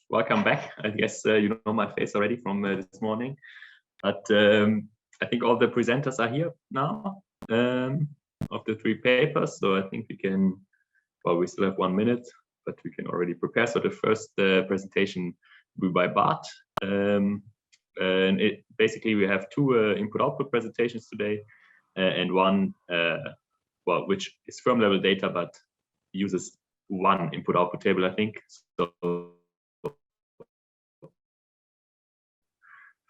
Welcome back. I guess you know my face already from this morning, but I think all the presenters are here now of the three papers, so I think we can, well, we still have 1 minute, but we can already prepare. So the first presentation will be by Bart, and basically we have two input-output presentations today, and one, well, which is firm level data, but uses one input-output table, I think, so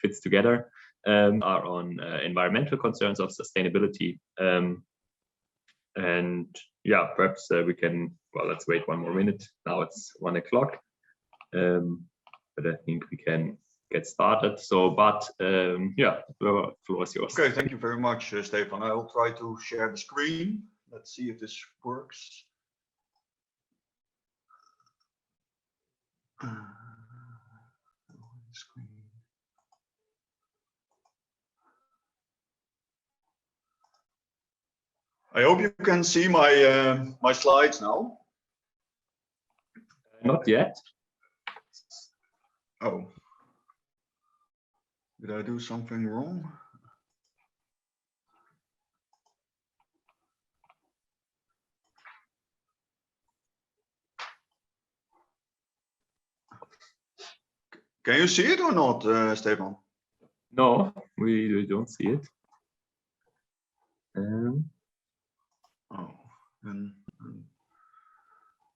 fits together, are on environmental concerns of sustainability. And yeah, perhaps we can, well, let's wait 1 more minute. Now it's 1 o'clock, but I think we can get started. So, but yeah, the floor is yours. Okay, thank you very much, Stefan. I will try to share the screen. Let's see if this works. Screen. I hope you can see my my slides now. Not yet. Oh, did I do something wrong? Can you see it or not, Stefan? No, we don't see it. Oh, and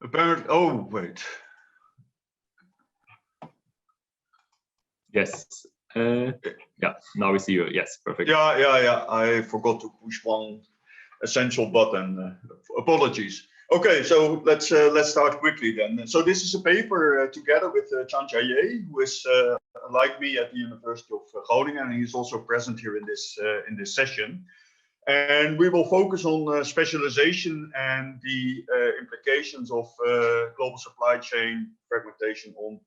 apparently, oh, wait. Yes. Yeah, now we see you. Yes, perfect. Yeah. I forgot to push one essential button. Apologies. Okay, so let's start quickly then. So this is a paper together with Chan Chaye, who is like me at the University of Groningen, and he's also present here in this session. And we will focus on specialization and the implications of global supply chain fragmentation on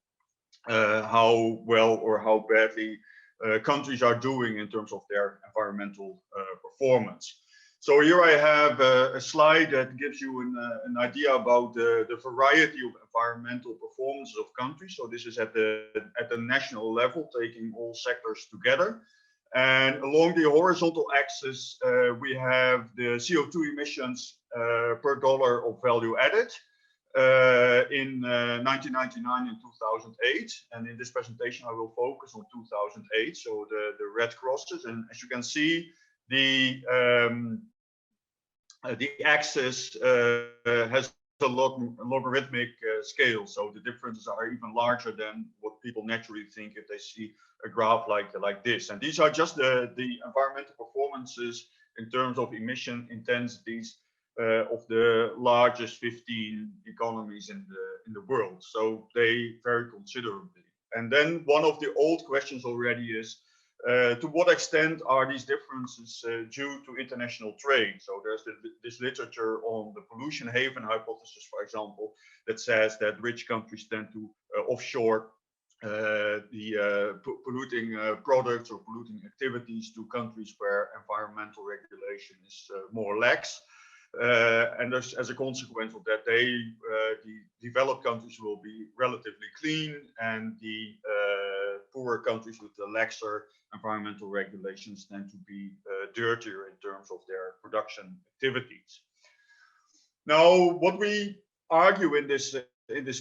how well or how badly countries are doing in terms of their environmental performance. So here I have a slide that gives you an idea about the variety of environmental performances of countries. So this is at the national level, taking all sectors together. And along the horizontal axis, we have the CO2 emissions per dollar of value added in 1999 and 2008. And in this presentation, I will focus on 2008, so the red crosses. And as you can see, the axis has a logarithmic scale, so the differences are even larger than what people naturally think if they see a graph like this. And these are just the environmental performances in terms of emission intensities of the largest 15 economies in the world. So they vary considerably. And then one of the old questions already is, to what extent are these differences due to international trade? So there's this literature on the pollution haven hypothesis, for example, that says that rich countries tend to offshore the polluting products or polluting activities to countries where environmental regulation is more lax. And as a consequence of that, the developed countries will be relatively clean, and the poorer countries with the laxer environmental regulations tend to be dirtier in terms of their production activities. Now, what we argue in this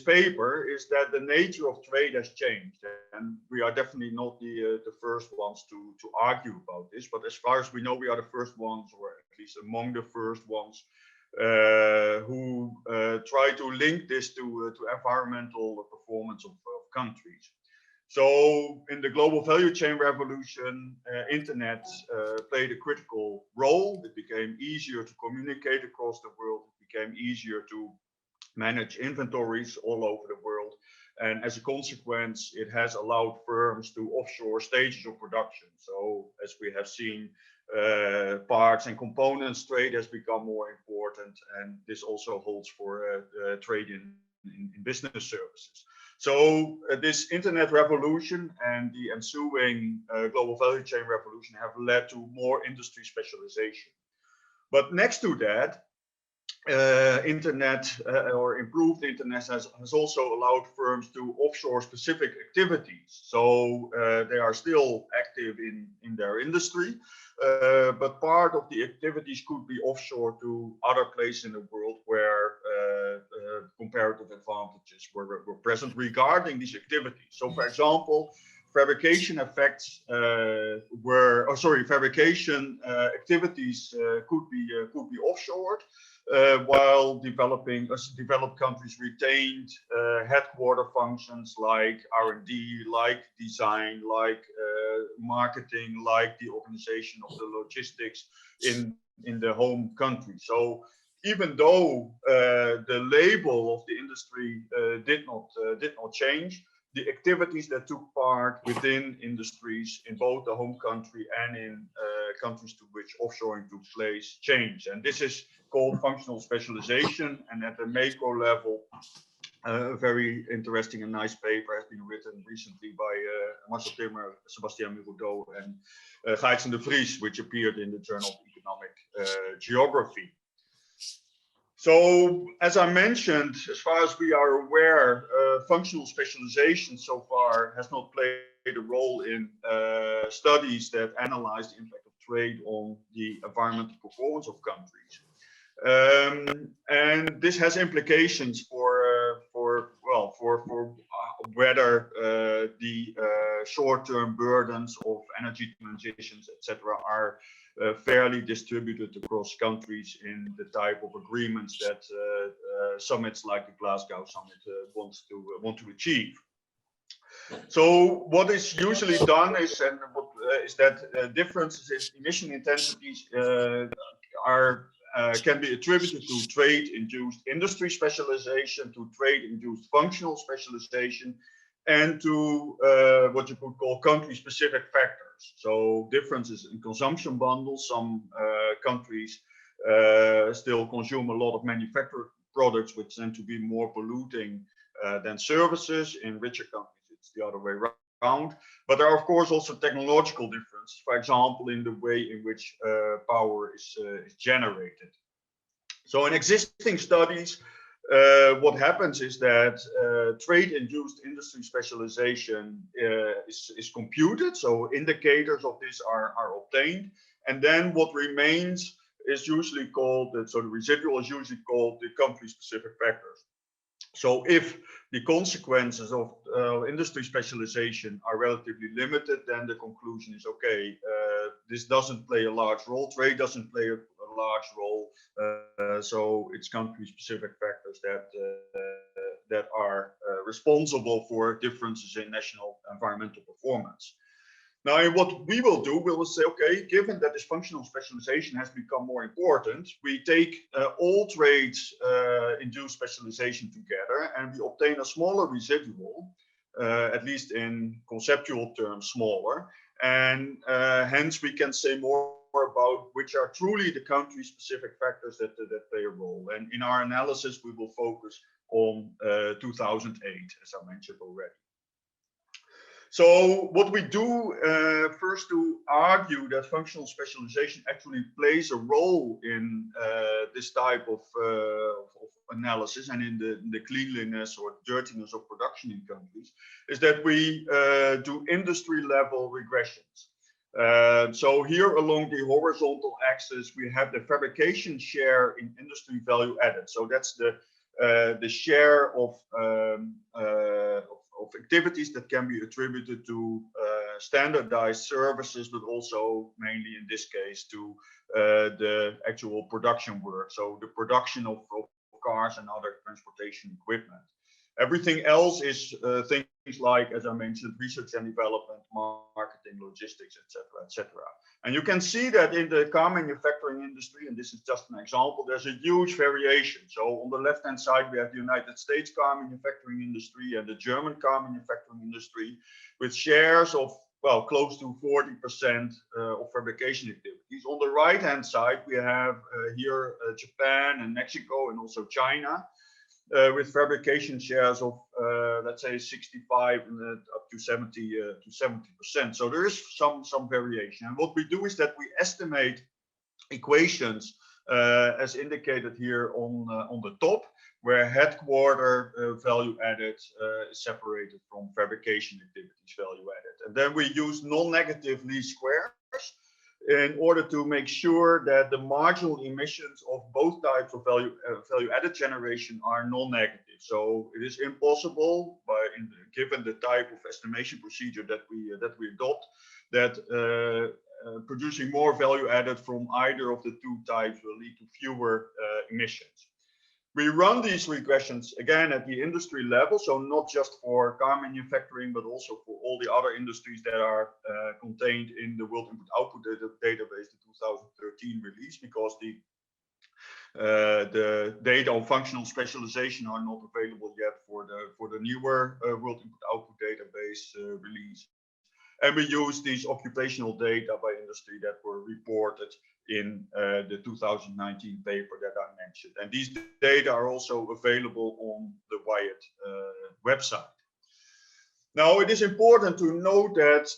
paper is that the nature of trade has changed, and we are definitely not the first ones to argue about this. But as far as we know, we are the first ones, or at least among the first ones, who try to link this to environmental performance of countries. So in the global value chain revolution, internet played a critical role. It became easier to communicate across the world. It became easier to manage inventories all over the world. And as a consequence, it has allowed firms to offshore stages of production. So as we have seen, parts and components trade has become more important, and this also holds for trade in business services. So this internet revolution and the ensuing global value chain revolution have led to more industry specialization. But next to that, internet or improved internet has also allowed firms to offshore specific activities. So they are still active in their industry, but part of the activities could be offshore to other places in the world where comparative advantages were present regarding these activities. So, for example, fabrication effects fabrication activities could be offshored. While developed countries retained headquarter functions like R&D, like design, like marketing, like the organization of the logistics in the home country. So even though the label of the industry did not change, the activities that took part within industries in both the home country and in countries to which offshoring took place changed. And this is called functional specialization. And at the macro level, a very interesting and nice paper has been written recently by Marcel Timmer, Sebastian Miroudot, and Gijs de Vries, which appeared in the Journal of Economic Geography. So, as I mentioned, as far as we are aware, functional specialization so far has not played a role in studies that analyze the impact of trade on the environmental performance of countries. And this has implications for whether the short-term burdens of energy transitions, etc., are fairly distributed across countries in the type of agreements that summits like the Glasgow summit want to achieve. So what is usually done is, that differences in emission intensities can be attributed to trade-induced industry specialization, to trade-induced functional specialization, and to what you could call country-specific factors. So differences in consumption bundles. Some countries still consume a lot of manufactured products, which tend to be more polluting than services. In richer countries, it's the other way around. But there are, of course, also technological differences, for example, in the way in which power is generated. So in existing studies, what happens is that trade-induced industry specialization is computed, so indicators of this are obtained, and then what remains is usually called, so the residual is usually called the country-specific factors. So if the consequences of industry specialization are relatively limited, then the conclusion is, okay, this doesn't play a large role, trade doesn't play a large role, so it's country-specific factors that are responsible for differences in national environmental performance. Now, what we will do, we will say, okay, given that this functional specialization has become more important, we take all trades induced specialization together, and we obtain a smaller residual, at least in conceptual terms, smaller, and hence we can say more about which are truly the country-specific factors that play a role. And in our analysis, we will focus on 2008, as I mentioned already. So what we do first to argue that functional specialization actually plays a role in this type of analysis and in the cleanliness or dirtiness of production in countries is that we do industry level regressions. So here along the horizontal axis, we have the fabrication share in industry value added. So that's the share of activities that can be attributed to standardized services, but also mainly in this case to the actual production work. So the production of cars and other transportation equipment. Everything else is things like, as I mentioned, research and development, marketing, logistics, etc., etc. And you can see that in the car manufacturing industry, and this is just an example, there's a huge variation. So on the left-hand side, we have the United States car manufacturing industry and the German car manufacturing industry, with shares of, well, close to 40% of fabrication activities. On the right-hand side, we have here Japan and Mexico and also China. With fabrication shares of let's say 65 and up to 70%. So there is some variation. And what we do is that we estimate equations as indicated here on the top, where headquarter value added is separated from fabrication activities value added. And then we use non-negative least squares in order to make sure that the marginal emissions of both types of value added generation are non-negative. So it is impossible, given the type of estimation procedure that we adopt, that producing more value added from either of the two types will lead to fewer emissions. We run these regressions again at the industry level, so not just for car manufacturing, but also for all the other industries that are contained in the World Input Output Database, the 2013 release, because the data on functional specialization are not available yet for the newer World Input Output Database release. And we use these occupational data by industry that were reported in the 2019 paper that I mentioned. And these data are also available on the Wyatt website. Now, it is important to note that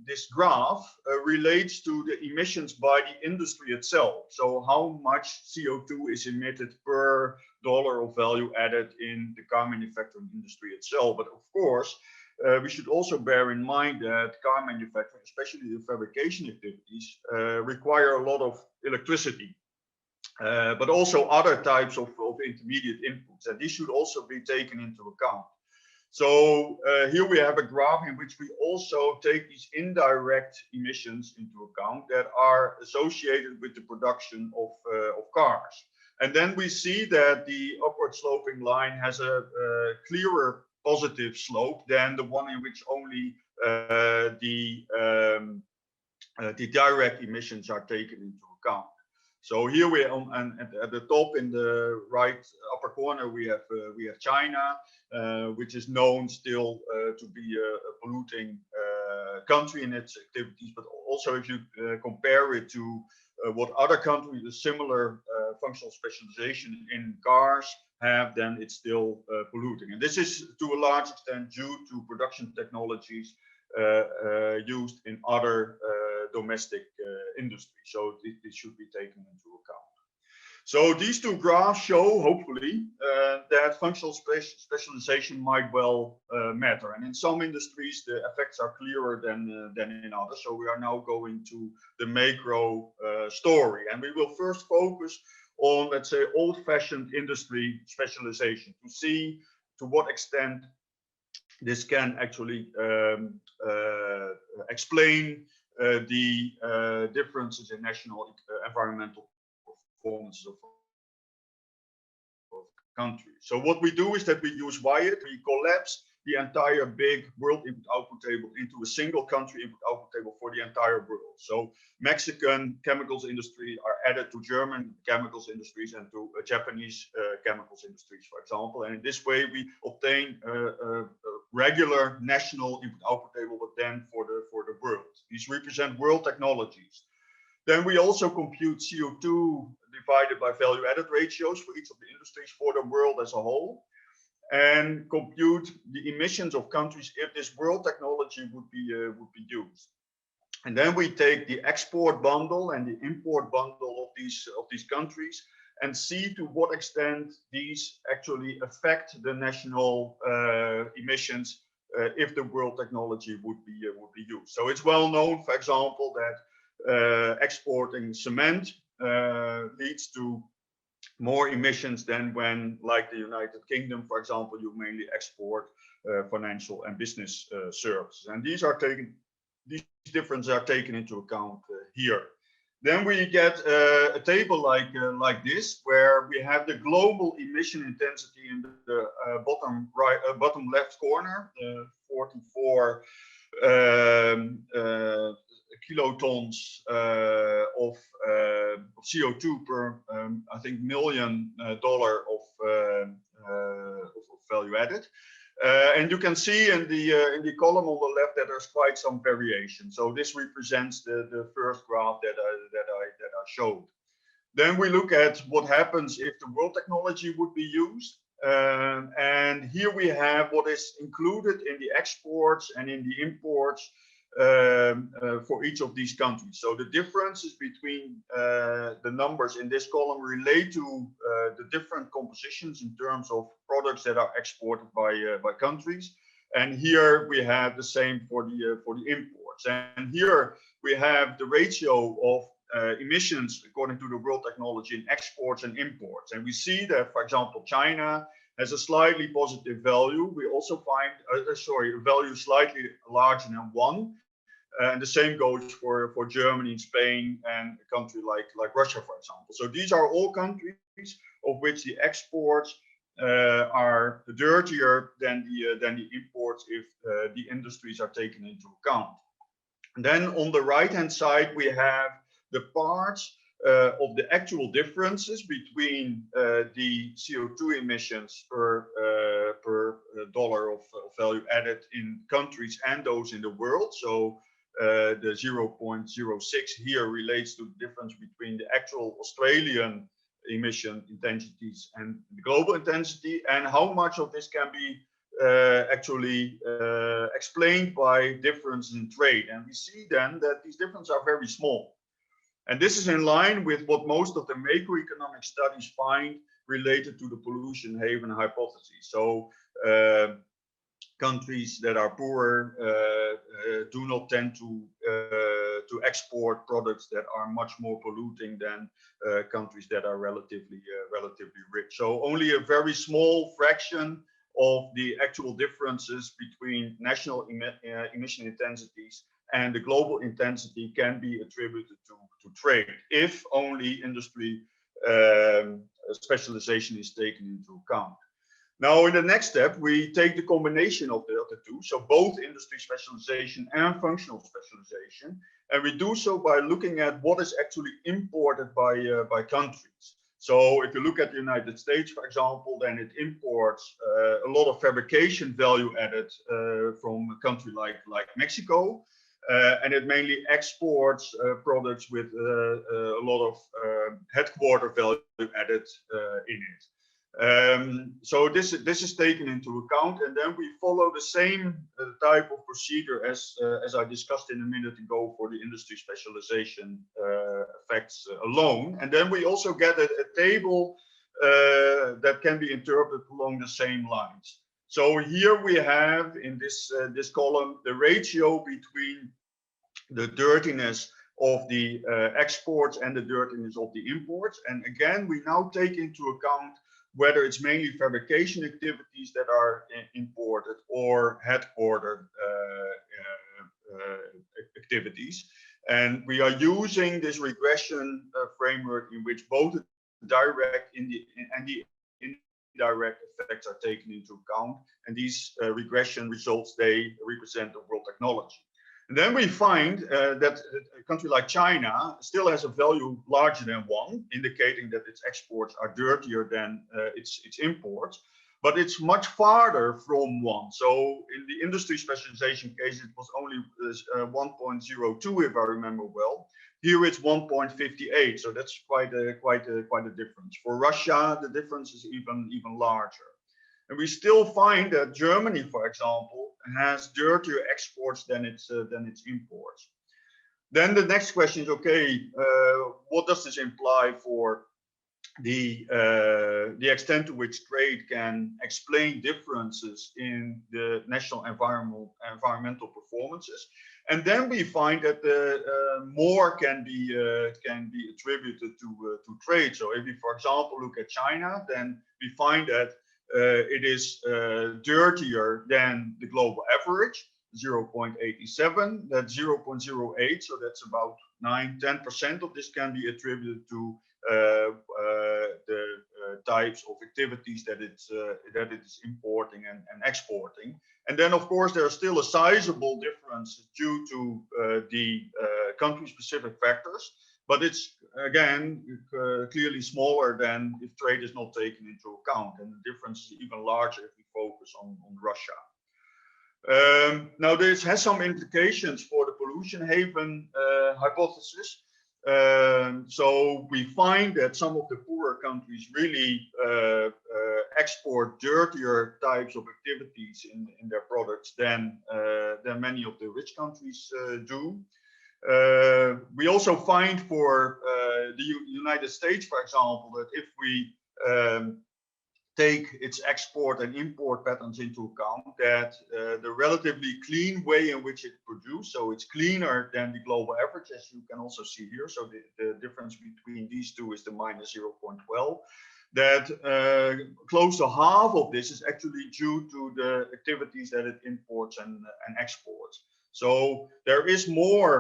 this graph relates to the emissions by the industry itself. So how much CO2 is emitted per dollar of value added in the car manufacturing industry itself. But of course, we should also bear in mind that car manufacturing, especially the fabrication activities, require a lot of electricity, but also other types of intermediate inputs, and these should also be taken into account. So here we have a graph in which we also take these indirect emissions into account that are associated with the production of cars. And then we see that the upward sloping line has a clearer positive slope than the one in which only the direct emissions are taken into account. So here we are and at the top in the right upper corner we have China, which is known still to be a polluting country in its activities. But also if you compare it to what other countries with similar functional specialization in cars have, then it's still polluting. And this is to a large extent due to production technologies used in other domestic industries. So this should be taken into account. So these two graphs show, hopefully, that functional specialization might well matter. And in some industries, the effects are clearer than in others. So we are now going to the macro story. And we will first focus on, let's say, old-fashioned industry specialization to see to what extent this can actually explain the differences in national environmental performances of countries. So what we do is that we use Wyatt. We collapse the entire big world input output table into a single country input output table for the entire world. So Mexican chemicals industry are added to German chemicals industries and to Japanese chemicals industries, for example. And in this way, we obtain a regular national input output table, but then for the world. These represent world technologies. Then we also compute CO2 divided by value added ratios for each of the industries for the world as a whole, and compute the emissions of countries if this world technology would be used. And then we take the export bundle and the import bundle of these countries and see to what extent these actually affect the national emissions if the world technology would be used. So it's well known, for example, that exporting cement leads to more emissions than when, like the United Kingdom, for example, you mainly export financial and business services. And these differences are taken into account here. Then we get a table like this, where we have the global emission intensity in the bottom left corner, 44 kilotons of CO2 per I think $1 million of value added. And you can see in the column on the left that there's quite some variation. So this represents the first graph that I showed. Then we look at what happens if the world technology would be used. And here we have what is included in the exports and in the imports for each of these countries. So the differences between the numbers in this column relate to the different compositions in terms of products that are exported by countries. And here we have the same for the imports. And here we have the ratio of emissions according to the world technology in exports and imports. And we see that, for example, China has a slightly positive value. We also find, a value slightly larger than 1. And the same goes for Germany and Spain and a country like Russia, for example. So these are all countries of which the exports are dirtier than the imports if the industries are taken into account. And then on the right-hand side, we have the parts of the actual differences between the CO2 emissions per dollar of value added in countries and those in the world. So the 0.06 here relates to the difference between the actual Australian emission intensities and the global intensity, and how much of this can be actually explained by difference in trade. And we see then that these differences are very small. And this is in line with what most of the macroeconomic studies find related to the pollution haven hypothesis. So countries that are poorer do not tend to export products that are much more polluting than countries that are relatively rich. So only a very small fraction of the actual differences between national emission intensities and the global intensity can be attributed to trade, if only industry specialization is taken into account. Now, in the next step, we take the combination of the two, so both industry specialization and functional specialization, and we do so by looking at what is actually imported by countries. So if you look at the United States, for example, then it imports a lot of fabrication value added from a country like Mexico, and it mainly exports products with a lot of headquarter value added in it. So this is taken into account, and then we follow the same type of procedure as I discussed in a minute ago for the industry specialization effects alone. And then we also get a table that can be interpreted along the same lines. So here we have in this column the ratio between the dirtiness of the exports and the dirtiness of the imports. And again, we now take into account whether it's mainly fabrication activities that are imported or headquarter activities. And we are using this regression framework in which both the direct and the indirect effects are taken into account. And these regression results, they represent the world technology. And then we find that a country like China still has a value larger than 1, indicating that its exports are dirtier than its imports, but it's much farther from 1. So in the industry specialization case, it was only 1.02, if I remember well. Here it's 1.58, so that's quite a difference. For Russia, the difference is even larger. And we still find that Germany, for example, has dirtier exports than its imports. Then the next question is, okay, what does this imply for the extent to which trade can explain differences in the national environmental performances? And then we find that more can be attributed to trade. So if we, for example, look at China, then we find that it is dirtier than the global average, 0.87, that's 0.08, so that's about 9–10% of this can be attributed to the types of activities that it is importing and exporting. And then, of course, there's still a sizable difference due to the country-specific factors, but it's again clearly smaller than if trade is not taken into account, and the difference is even larger if we focus on Russia. Now this has some implications for the pollution haven hypothesis. So we find that some of the poorer countries really export dirtier types of activities in their products than many of the rich countries do. We also find for the United States, for example, that if we take its export and import patterns into account, that the relatively clean way in which it produced, so it's cleaner than the global average, as you can also see here. So the difference between these two is the minus 0.12. That close to half of this is actually due to the activities that it imports and exports. So there is more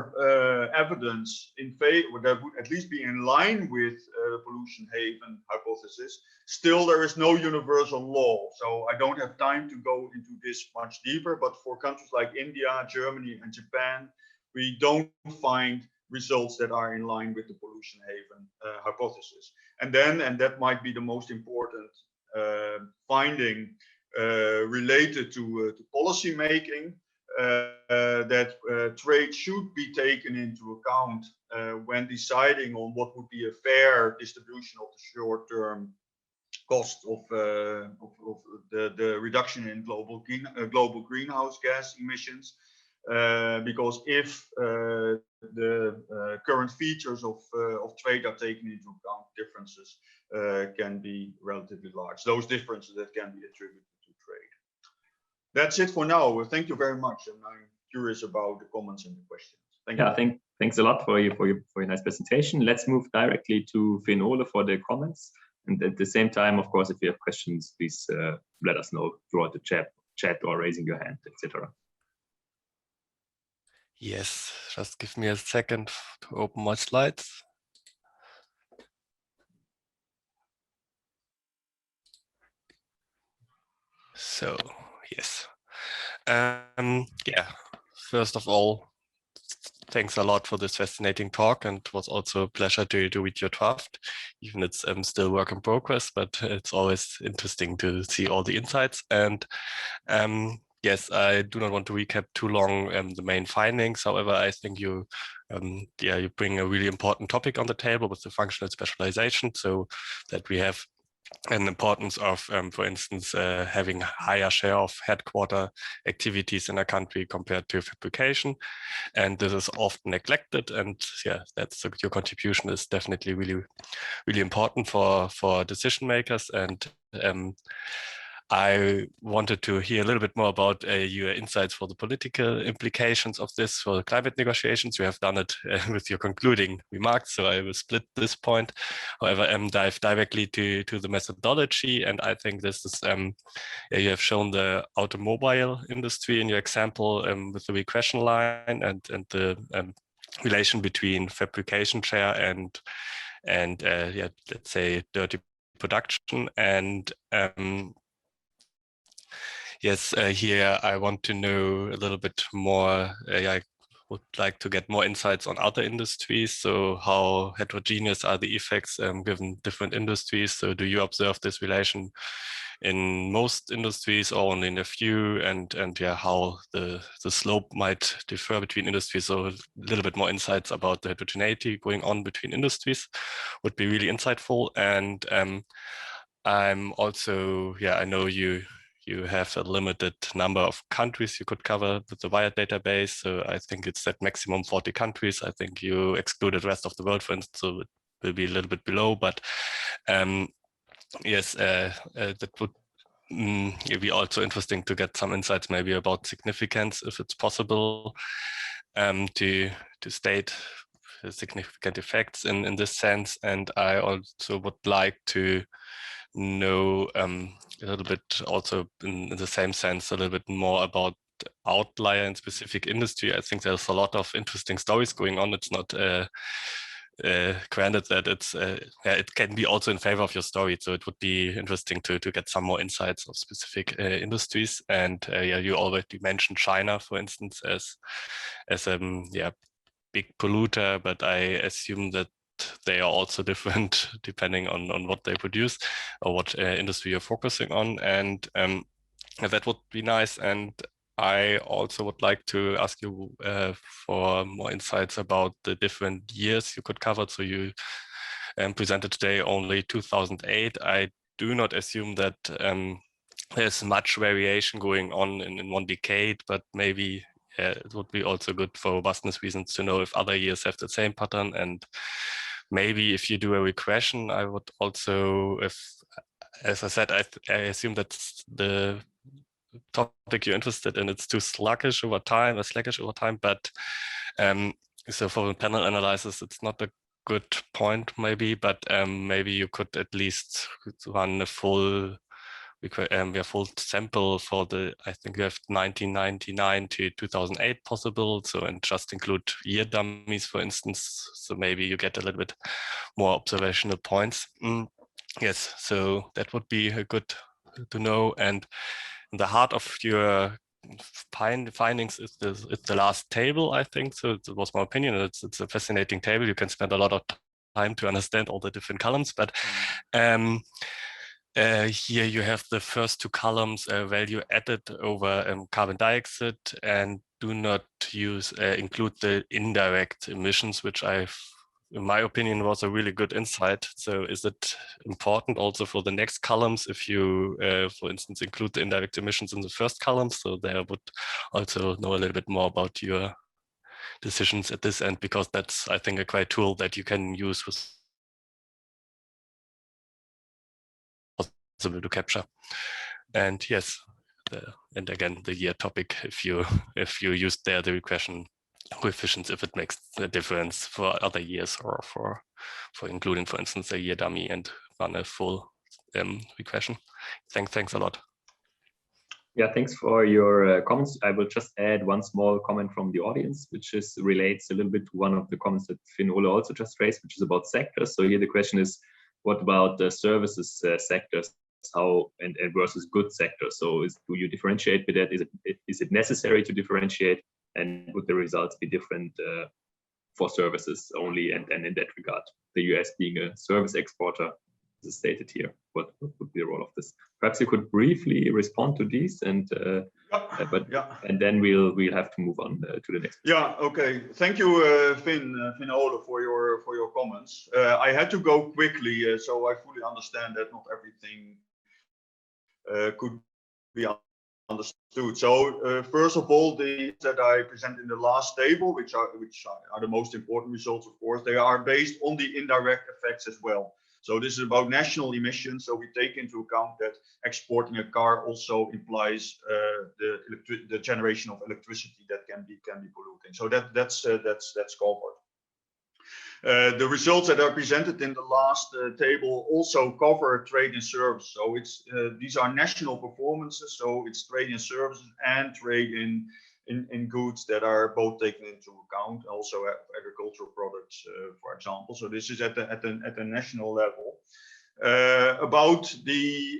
evidence in favor that would at least be in line with the pollution haven hypothesis. Still, there is no universal law. So I don't have time to go into this much deeper, but for countries like India, Germany, and Japan, we don't find results that are in line with the pollution haven hypothesis. And that might be the most important finding related to policy making. That trade should be taken into account when deciding on what would be a fair distribution of the short-term cost of the reduction in global greenhouse gas emissions. Because if the current features of trade are taken into account, differences can be relatively large. Those differences that can be attributed to trade. That's it for now. Thank you very much, and I'm curious about the comments and the questions. Thank you. Thanks a lot for your nice presentation. Let's move directly to Finn-Ole for the comments. And at the same time, of course, if you have questions, please let us know throughout the chat or raising your hand, etc. Yes, just give me a second to open my slides. So, yes. Yeah, first of all, thanks a lot for this fascinating talk, and it was also a pleasure to read your draft. Even it's still work in progress, but it's always interesting to see all the insights. And yes, I do not want to recap too long the main findings. However, I think you bring a really important topic on the table with the functional specialization, so that we have an importance of, for instance, having higher share of headquarter activities in a country compared to fabrication, and this is often neglected. And yeah, that's your contribution is definitely really, really important for decision makers. And I wanted to hear a little bit more about your insights for the political implications of this for the climate negotiations. You have done it with your concluding remarks, so I will split this point. However, dive directly to the methodology, and I think this is, you have shown the automobile industry in your example with the regression line and the relation between fabrication share and yeah, let's say dirty production. And yes, here I want to know a little bit more. I would like to get more insights on other industries. So how heterogeneous are the effects given different industries? So do you observe this relation in most industries or only in a few? And yeah, how the slope might differ between industries? So a little bit more insights about the heterogeneity going on between industries would be really insightful. And I'm also, yeah, I know you have a limited number of countries you could cover with the wired database. So I think it's at maximum 40 countries. I think you excluded the rest of the world, for instance, so it will be a little bit below. But yes, that would be also interesting to get some insights maybe about significance, if it's possible, to state significant effects in this sense. And I also would like to know a little bit also in the same sense, a little bit more about outlier in specific industry. I think there's a lot of interesting stories going on. It's not granted that it's it can be also in favor of your story. So it would be interesting to get some more insights of specific industries. And yeah, you already mentioned China, for instance, as yeah, big polluter, but I assume that they are also different depending on what they produce or what industry you're focusing on. And that would be nice. And I also would like to ask you for more insights about the different years you could cover. So you presented today only 2008. I do not assume that there's much variation going on in one decade, but maybe it would be also good for robustness reasons to know if other years have the same pattern. And maybe if you do a regression, I would also, as I said, I assume that's the topic you're interested in. It's too sluggish over time, but so for the panel analysis, it's not a good point maybe, but maybe you could at least run a full full sample for I think you have 1999 to 2008 possible, so and just include year dummies, for instance, so maybe you get a little bit more observational points. Yes, so that would be a good to know. And the heart of your findings is the last table, I think. So it was my opinion. It's a fascinating table. You can spend a lot of time to understand all the different columns, but here you have the first two columns, value added over carbon dioxide, and do not include the indirect emissions, which in my opinion, was a really good insight. So is it important also for the next columns if you, for instance, include the indirect emissions in the first column? So they would also know a little bit more about your decisions at this end, because that's, I think, a great tool that you can use with possible to capture. And yes, and again, the year topic, if you use there the regression coefficients, if it makes a difference for other years, or for including, for instance, a year dummy and run a full regression. Thanks a lot. Yeah, thanks for your comments. I will just add one small comment from the audience, which relates a little bit to one of the comments that Finn-Ole also just raised, which is about sectors. So here the question is, what about the services sectors? How and versus good sectors? So do you differentiate with that? Is it necessary to differentiate? And would the results be different for services only? And in that regard, the US being a service exporter, as stated here, what would be the role of this? Perhaps you could briefly respond to these, and and then we'll have to move on to the next. Yeah. Okay. Thank you, Finn-Ole, for your comments. I had to go quickly, so I fully understand that not everything could be understood. So first of all, the that I present in the last table, which are the most important results, of course, they are based on the indirect effects as well. So this is about national emissions. So we take into account that exporting a car also implies the generation of electricity that can be polluting. So that's covered. The results that are presented in the last table also cover trade and service. So these are national performances. So it's trade and services and trade in goods that are both taken into account. Also agricultural products, for example. So this is at the national level. About the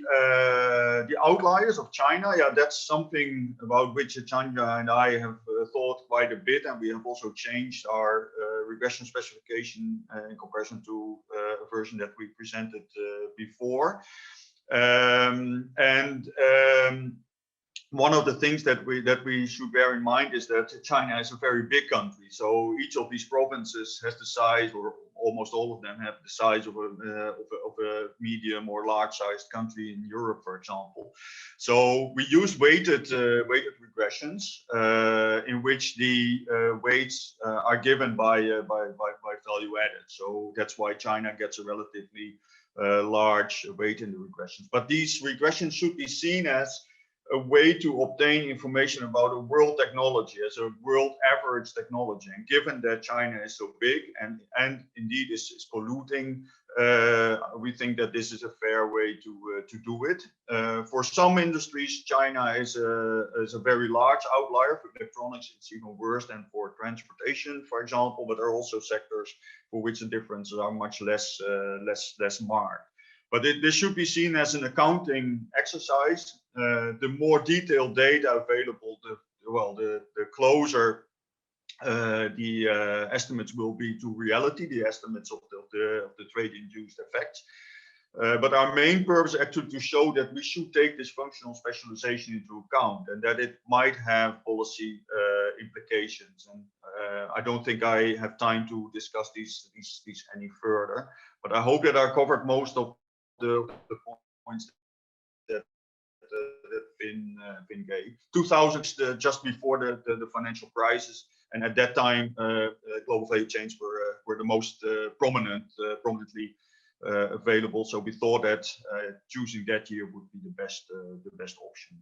outliers of China, yeah, that's something about which Chanya and I have thought quite a bit, and we have also changed our regression specification in comparison to a version that we presented before. One of the things that we should bear in mind is that China is a very big country. So each of these provinces has the size, or almost all of them have the size of a medium or large-sized country in Europe, for example. So we use weighted regressions in which the weights are given by value added. So that's why China gets a relatively large weight in the regressions. But these regressions should be seen as a way to obtain information about a world technology, as a world average technology. And given that China is so big and indeed is polluting, we think that this is a fair way to do it. For some industries, China is a very large outlier. For electronics, it's even worse than for transportation, for example. But there are also sectors for which the differences are much less marked. But this should be seen as an accounting exercise. The more detailed data available, the closer the estimates will be to reality, the estimates of the trade-induced effects. But our main purpose is actually to show that we should take this functional specialization into account, and that it might have policy implications. And I don't think I have time to discuss these any further. But I hope that I covered most of the points that Finn gave. 2000, just before the financial crisis, and at that time, global value chains were the most prominently available. So we thought that choosing that year would be the best option.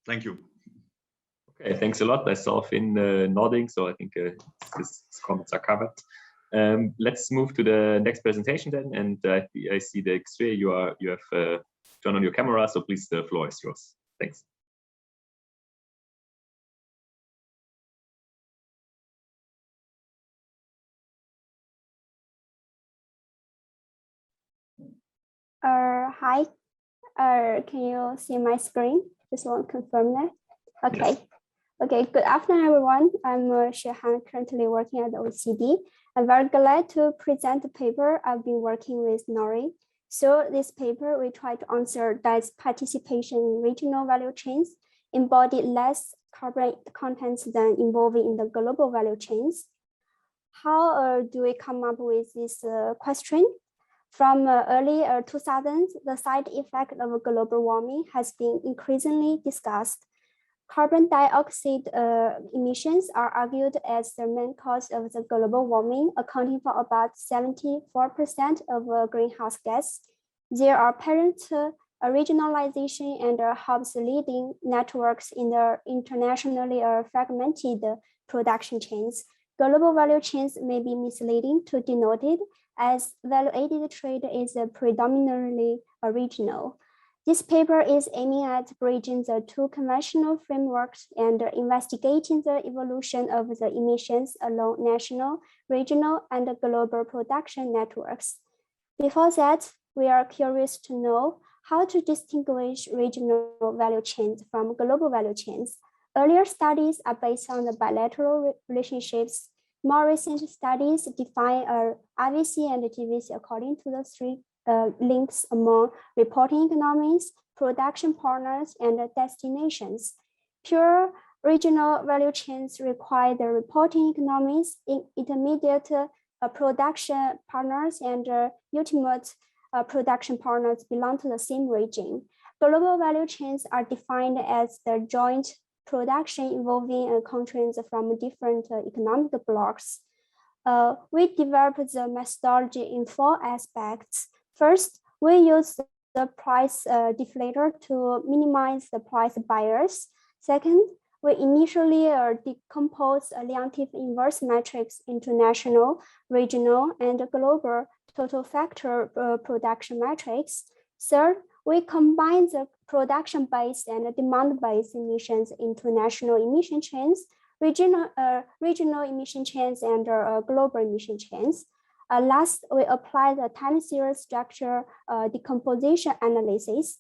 Thank you. Okay, thanks a lot. I saw Finn nodding, so I think his comments are covered. Let's move to the next presentation then, and I see the X-ray. You have turned on your camera, so please, the floor is yours. Thanks. Hi. Can you see my screen? Just want to confirm that. Okay. Yes. Okay. Good afternoon, everyone. I'm Shehan, currently working at the OECD. I'm very glad to present the paper I've been working with Nori. So this paper, we try to answer does participation in regional value chains embody less carbon contents than involving in the global value chains? How do we come up with this question? From early 2000s, the side effect of global warming has been increasingly discussed. Carbon dioxide emissions are argued as the main cause of the global warming, accounting for about 74% of greenhouse gas. There are apparent regionalization and hubs leading networks in the internationally fragmented production chains. Global value chains may be misleading to denote it, as value-added trade is predominantly regional. This paper is aiming at bridging the two conventional frameworks and investigating the evolution of the emissions along national, regional, and global production networks. Before that, we are curious to know how to distinguish regional value chains from global value chains. Earlier studies are based on the bilateral relationships. More recent studies define RVC and GVC according to the three links among reporting economies, production partners, and destinations. Pure regional value chains require the reporting economies, intermediate production partners, and ultimate production partners belong to the same region. Global value chains are defined as the joint production involving countries from different economic blocks. We developed the methodology in 4 aspects. First, we use the price deflator to minimize the price bias. Second, we initially decompose a Liang-Tiff inverse matrix into national, regional, and global total factor production matrix. Third, we combine the production-based and demand-based emissions into national emission chains, regional emission chains, and global emission chains. Last, we apply the time series structure decomposition analysis.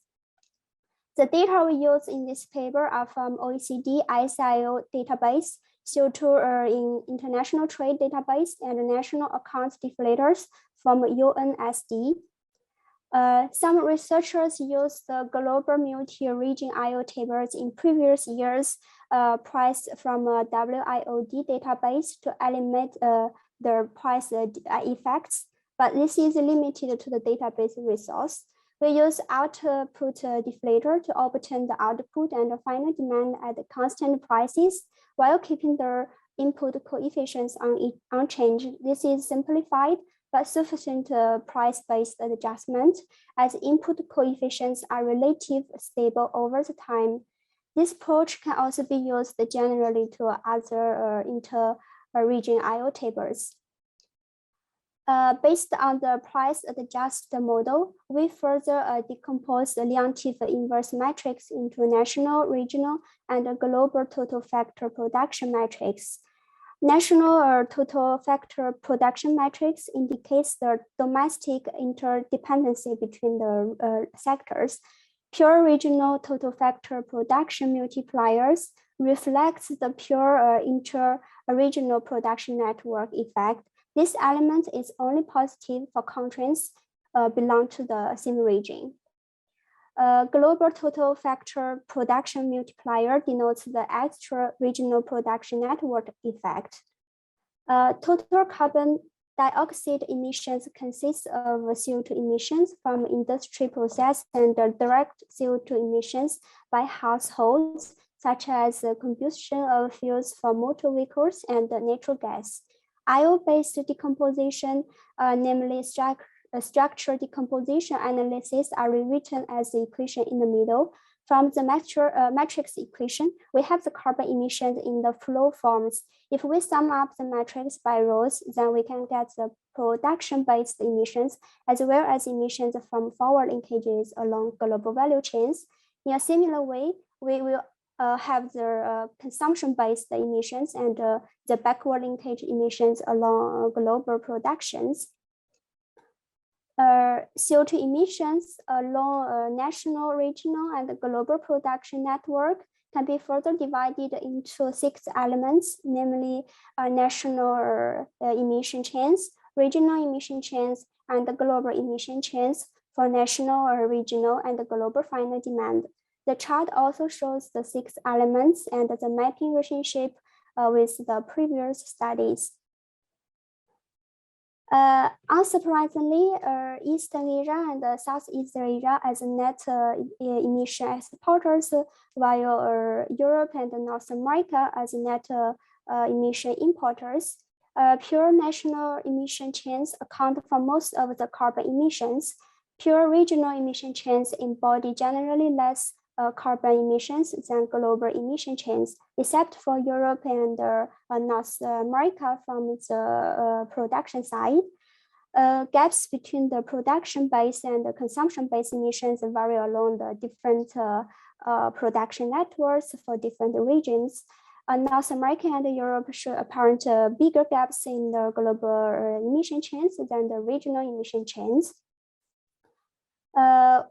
The data we use in this paper are from OECD ISIO database, CO2 in international trade database, and national accounts deflators from UNSD. Some researchers use the global multi-region IO tables in previous years priced from a WIOD database to eliminate the price effects, but this is limited to the database resource. We use output deflator to obtain the output and the final demand at constant prices while keeping the input coefficients unchanged. This is simplified but sufficient price-based adjustment, as input coefficients are relatively stable over the time. This approach can also be used generally to other inter-region IO tables. Based on the price adjusted model, we further decompose the Liang-Tiff inverse matrix into national, regional, and global total factor production matrix. National total factor production matrix indicates the domestic interdependency between the sectors. Pure regional total factor production multipliers reflects the pure inter-regional production network effect. This element is only positive for countries belong to the same region. Global total factor production multiplier denotes the extra regional production network effect. Total carbon dioxide emissions consist of CO2 emissions from industry process and direct CO2 emissions by households, such as combustion of fuels for motor vehicles and natural gas. IO-based decomposition, namely structural decomposition analysis, are rewritten as the equation in the middle. From the matrix equation, we have the carbon emissions in the flow forms. If we sum up the matrix by rows, then we can get the production-based emissions, as well as emissions from forward linkages along global value chains. In a similar way, we will have the consumption-based emissions and the backward linkage emissions along global productions. CO2 emissions along national, regional, and global production network can be further divided into 6 elements, namely national emission chains, regional emission chains, and the global emission chains for national, regional, and global final demand. The chart also shows the 6 elements and the mapping relationship with the previous studies. Unsurprisingly, Eastern Asia and Southeast Asia as net emission exporters, while Europe and North America as net emission importers. Pure national emission chains account for most of the carbon emissions. Pure regional emission chains embody generally less carbon emissions than global emission chains, except for Europe and North America from the production side. Gaps between the production-based and the consumption-based emissions vary along the different production networks for different regions. North America and Europe show apparent bigger gaps in the global emission chains than the regional emission chains.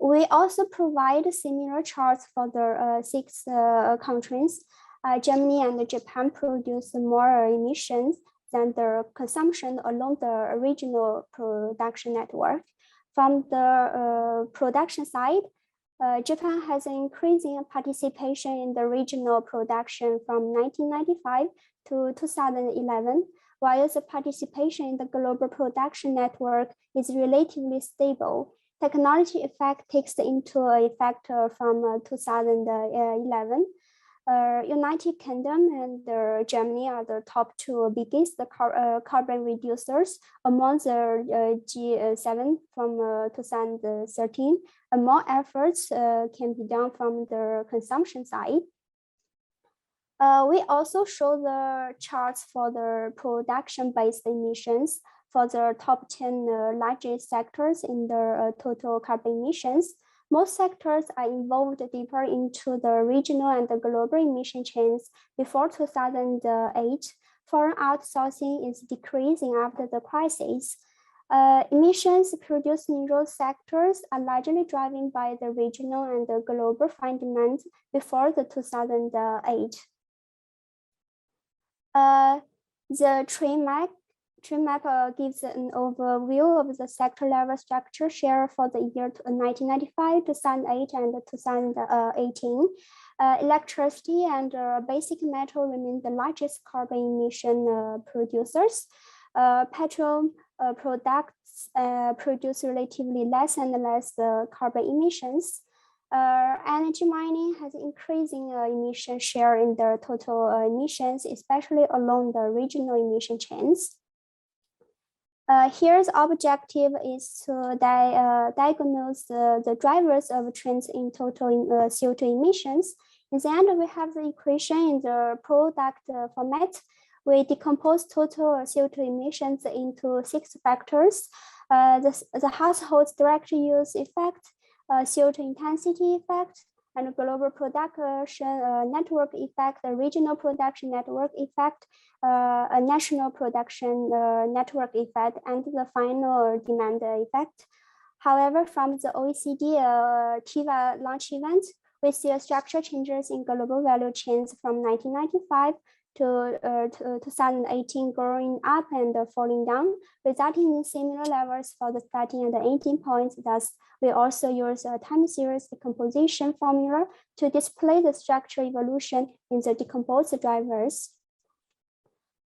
We also provide similar charts for the 6 countries. Germany and Japan produce more emissions than the consumption along the regional production network. From the production side, Japan has an increasing participation in the regional production from 1995 to 2011, while the participation in the global production network is relatively stable. Technology effect takes into effect from 2011. United Kingdom and Germany are the top 2 biggest carbon reducers among the G7 from 2013. More efforts can be done from the consumption side. We also show the charts for the production-based emissions for the top 10 largest sectors in the total carbon emissions. Most sectors are involved deeper into the regional and the global emission chains before 2008. Foreign outsourcing is decreasing after the crisis. Emissions produced in those sectors are largely driven by the regional and the global fine demand before the 2008. The tree map gives an overview of the sector level structure share for the year 1995, 2008, and 2018. Electricity and basic metal remain the largest carbon emission producers. Petrol products produce relatively less and less carbon emissions. Energy mining has increasing emission share in the total emissions, especially along the regional emission chains. Here's objective is to diagnose the drivers of trends in total CO2 emissions. In the end, we have the equation in the product format. We decompose total CO2 emissions into 6 factors. The household's direct use effect, CO2 intensity effect, and global production network effect, the regional production network effect, a national production network effect, and the final demand effect. However, from the OECD TIVA launch event, we see structural changes in global value chains from 1995 to 2018 growing up and falling down, resulting in similar levels for the starting and the ending points. Thus, we also use a time series decomposition formula to display the structural evolution in the decomposed drivers.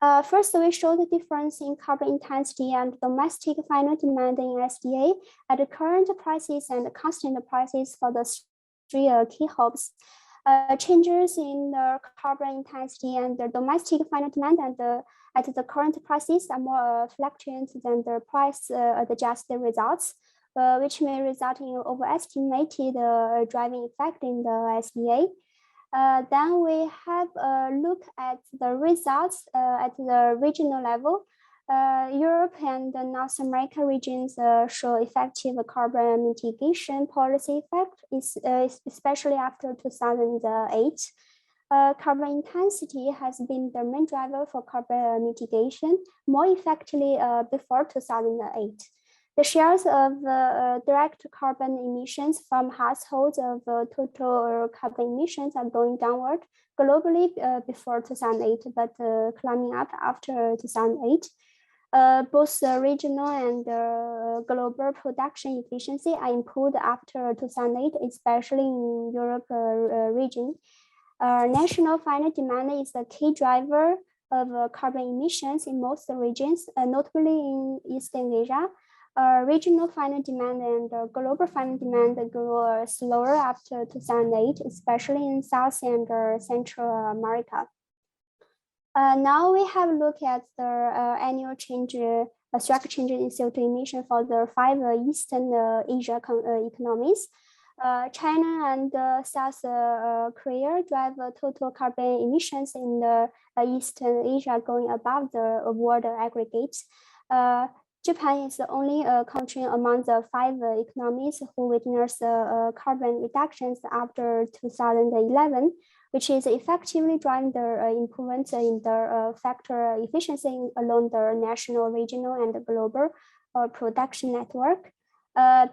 First, we show the difference in carbon intensity and domestic final demand in SDA at the current prices and constant prices for the three key hubs. Changes in the carbon intensity and the domestic final demand and at the current prices are more fluctuant than the price adjusted results, which may result in overestimated driving effect in the SDA. Then we have a look at the results at the regional level. Europe and the North America regions show effective carbon mitigation policy effect, especially after 2008. Carbon intensity has been the main driver for carbon mitigation more effectively before 2008. The shares of direct carbon emissions from households of total carbon emissions are going downward globally before 2008, but climbing up after 2008. Both the regional and global production efficiency are improved after 2008, especially in Europe region. National final demand is the key driver of carbon emissions in most regions, notably in Eastern Asia. Regional final demand and global final demand grew slower after 2008, especially in South and Central America. Now we have a look at the annual change, structure change in CO2 emission for the 5 Eastern Asia economies. China and South Korea drive total carbon emissions in the Eastern Asia going above the world aggregates. Japan is the only country among the 5 economies who witnessed carbon reductions after 2011, which is effectively driving the improvements in the factor efficiency along the national, regional, and global production network.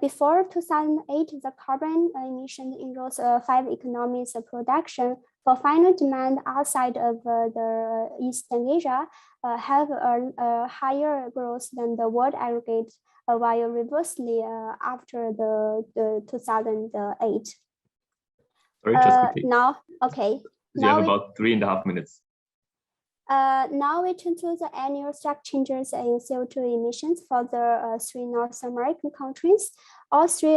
Before 2008, the carbon emission in those 5 economies production for final demand outside of the Eastern Asia have a higher growth than the world aggregate, while reversely after the 2008. Sorry, just quickly. Now, okay. You have about 3.5 minutes. Now we turn to the annual structure changes in CO2 emissions for the 3 North American countries. All 3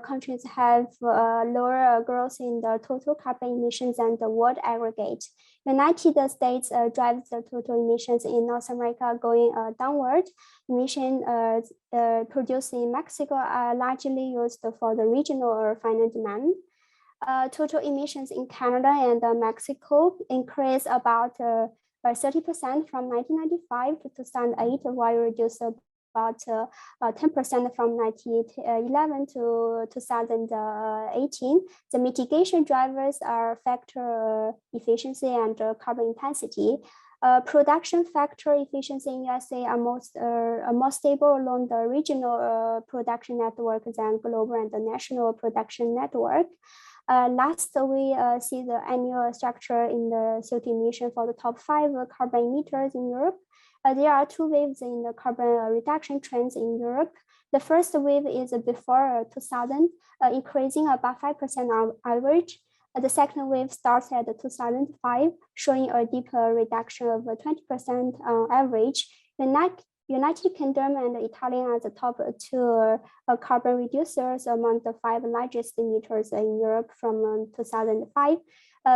countries have lower growth in the total carbon emissions than the world aggregate. United States drives the total emissions in North America going downward. Emissions produced in Mexico are largely used for the regional or final demand. Total emissions in Canada and Mexico increased about 30% from 1995 to 2008, while reduced about 10% from 1911 to 2018. The mitigation drivers are factor efficiency and carbon intensity. Production factor efficiency in USA are more stable along the regional production network than global and the national production network. Last, we see the annual structure in the CO2 emission for the top 5 carbon emitters in Europe. There are 2 waves in the carbon reduction trends in Europe. The first wave is before 2000, increasing about 5% on average. The second wave starts at 2005, showing a deeper reduction of 20% on average. United Kingdom and Italy are the top 2 carbon reducers among the 5 largest emitters in Europe from 2005.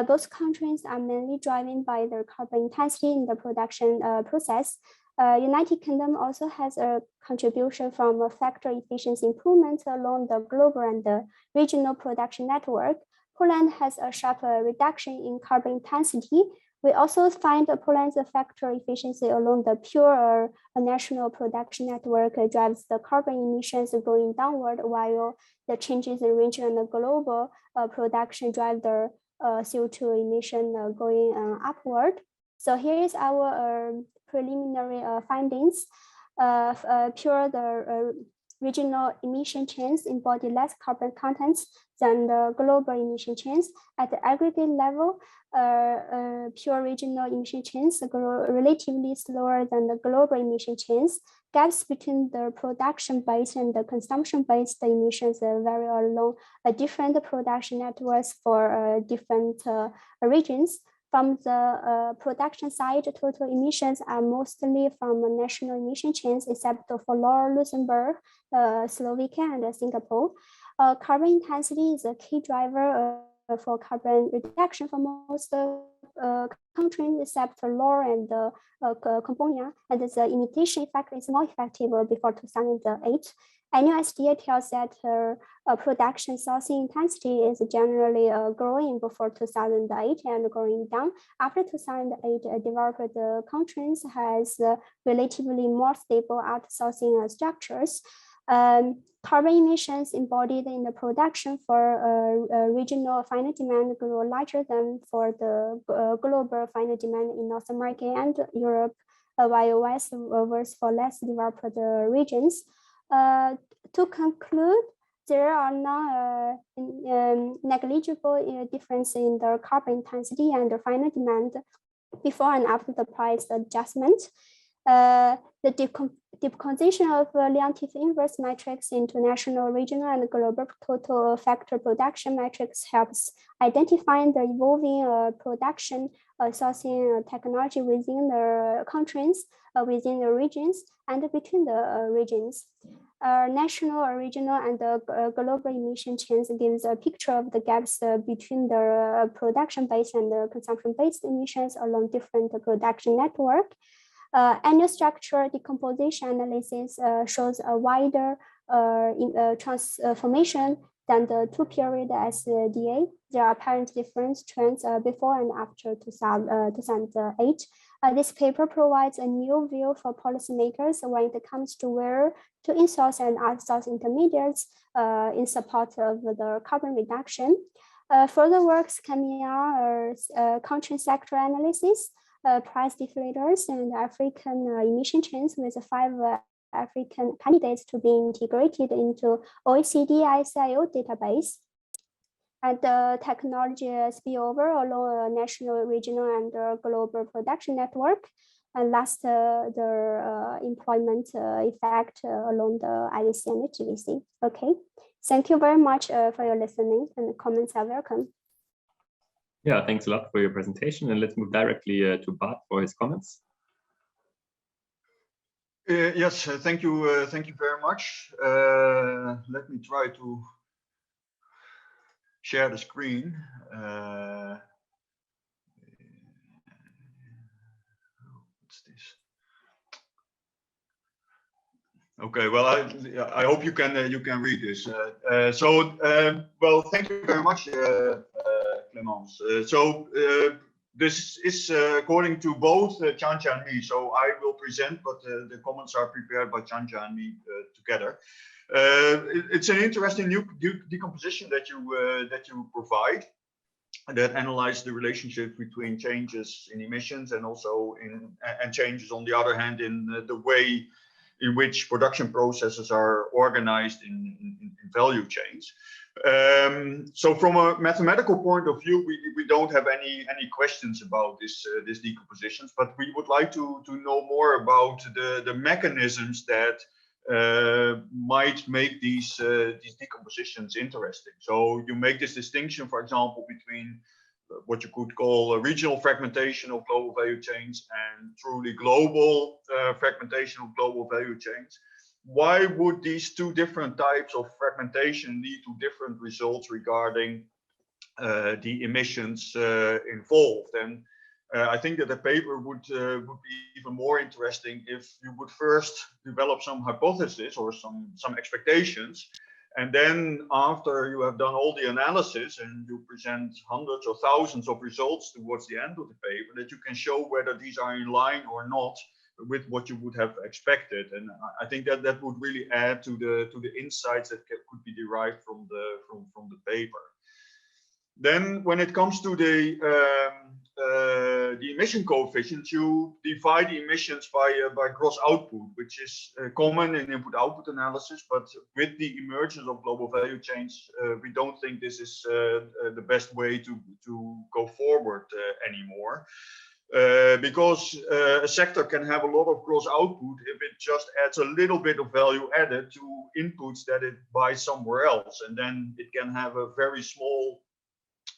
Both countries are mainly driven by their carbon intensity in the production process. United Kingdom also has a contribution from a factor efficiency improvement along the global and the regional production network. Poland has a sharper reduction in carbon intensity. We also find Poland's factor efficiency along the pure national production network drives the carbon emissions going downward, while the changes in regional and global production drive the CO2 emission going upward. So here is our preliminary findings. The regional emission chains embody less carbon contents than the global emission chains. At the aggregate level, pure regional emission chains grow relatively slower than the global emission chains. Gaps between the production-based and the consumption-based emissions vary along different production networks for different regions. From the production side, total emissions are mostly from national emission chains, except for Lower Luxembourg, Slovakia, and Singapore. Carbon intensity is a key driver for carbon reduction for most countries, except Lower and Cambodia, and the imitation effect is more effective before 2008. Annual SDA tells that production sourcing intensity is generally growing before 2008 and going down. After 2008, developed countries has relatively more stable outsourcing structures. Carbon emissions embodied in the production for regional final demand grew larger than for the global final demand in North America and Europe, while vice versa for less developed regions. To conclude, there are no negligible difference in the carbon intensity and the final demand before and after the price adjustment. The decomposition of Leontief inverse matrix into national, regional, and global total factor production matrix helps identifying the evolving production sourcing technology within the countries, within the regions, and between the regions. National, regional, and global emission chains gives a picture of the gaps between the production-based and the consumption-based emissions along different production network. Annual structure decomposition analysis shows a wider transformation than the two-period SDA. There are apparent different trends before and after 2008. This paper provides a new view for policymakers when it comes to where to insource and outsource intermediates in support of the carbon reduction. Further works coming on country sector analysis, price deflators, and African emission chains with 5 African candidates to be integrated into OECD ICIO database. And the technology spillover along a national, regional, and global production network. And last, the employment effect along the IVC and the GVC. Okay, thank you very much for your listening, and comments are welcome. Yeah, thanks a lot for your presentation, and let's move directly to Bart for his comments. Yes, thank you very much. Let me try to share the screen. What's this? Okay, well, I hope you can read this. Well, thank you very much, Clemence. This is according to both Chanja and me. So I will present, but the comments are prepared by Chanja and me together. It's an interesting new decomposition that you provide, that analyze the relationship between changes in emissions and also and changes on the other hand in the way in which production processes are organized in value chains. So from a mathematical point of view, we don't have any questions about this decompositions, but we would like to know more about the mechanisms that might make these decompositions interesting. So you make this distinction, for example, between what you could call a regional fragmentation of global value chains and truly global fragmentation of global value chains. Why would these two different types of fragmentation lead to different results regarding the emissions involved? And I think that the paper would be even more interesting if you would first develop some hypothesis or some expectations, and then after you have done all the analysis and you present hundreds or thousands of results towards the end of the paper, that you can show whether these are in line or not with what you would have expected. And I think that would really add to the insights that could be derived from the paper. Then when it comes to the emission coefficients, you divide the emissions by gross output, which is common in input-output analysis. But with the emergence of global value chains, we don't think this is the best way to go forward anymore. Because a sector can have a lot of gross output if it just adds a little bit of value added to inputs that it buys somewhere else, and then it can have a very small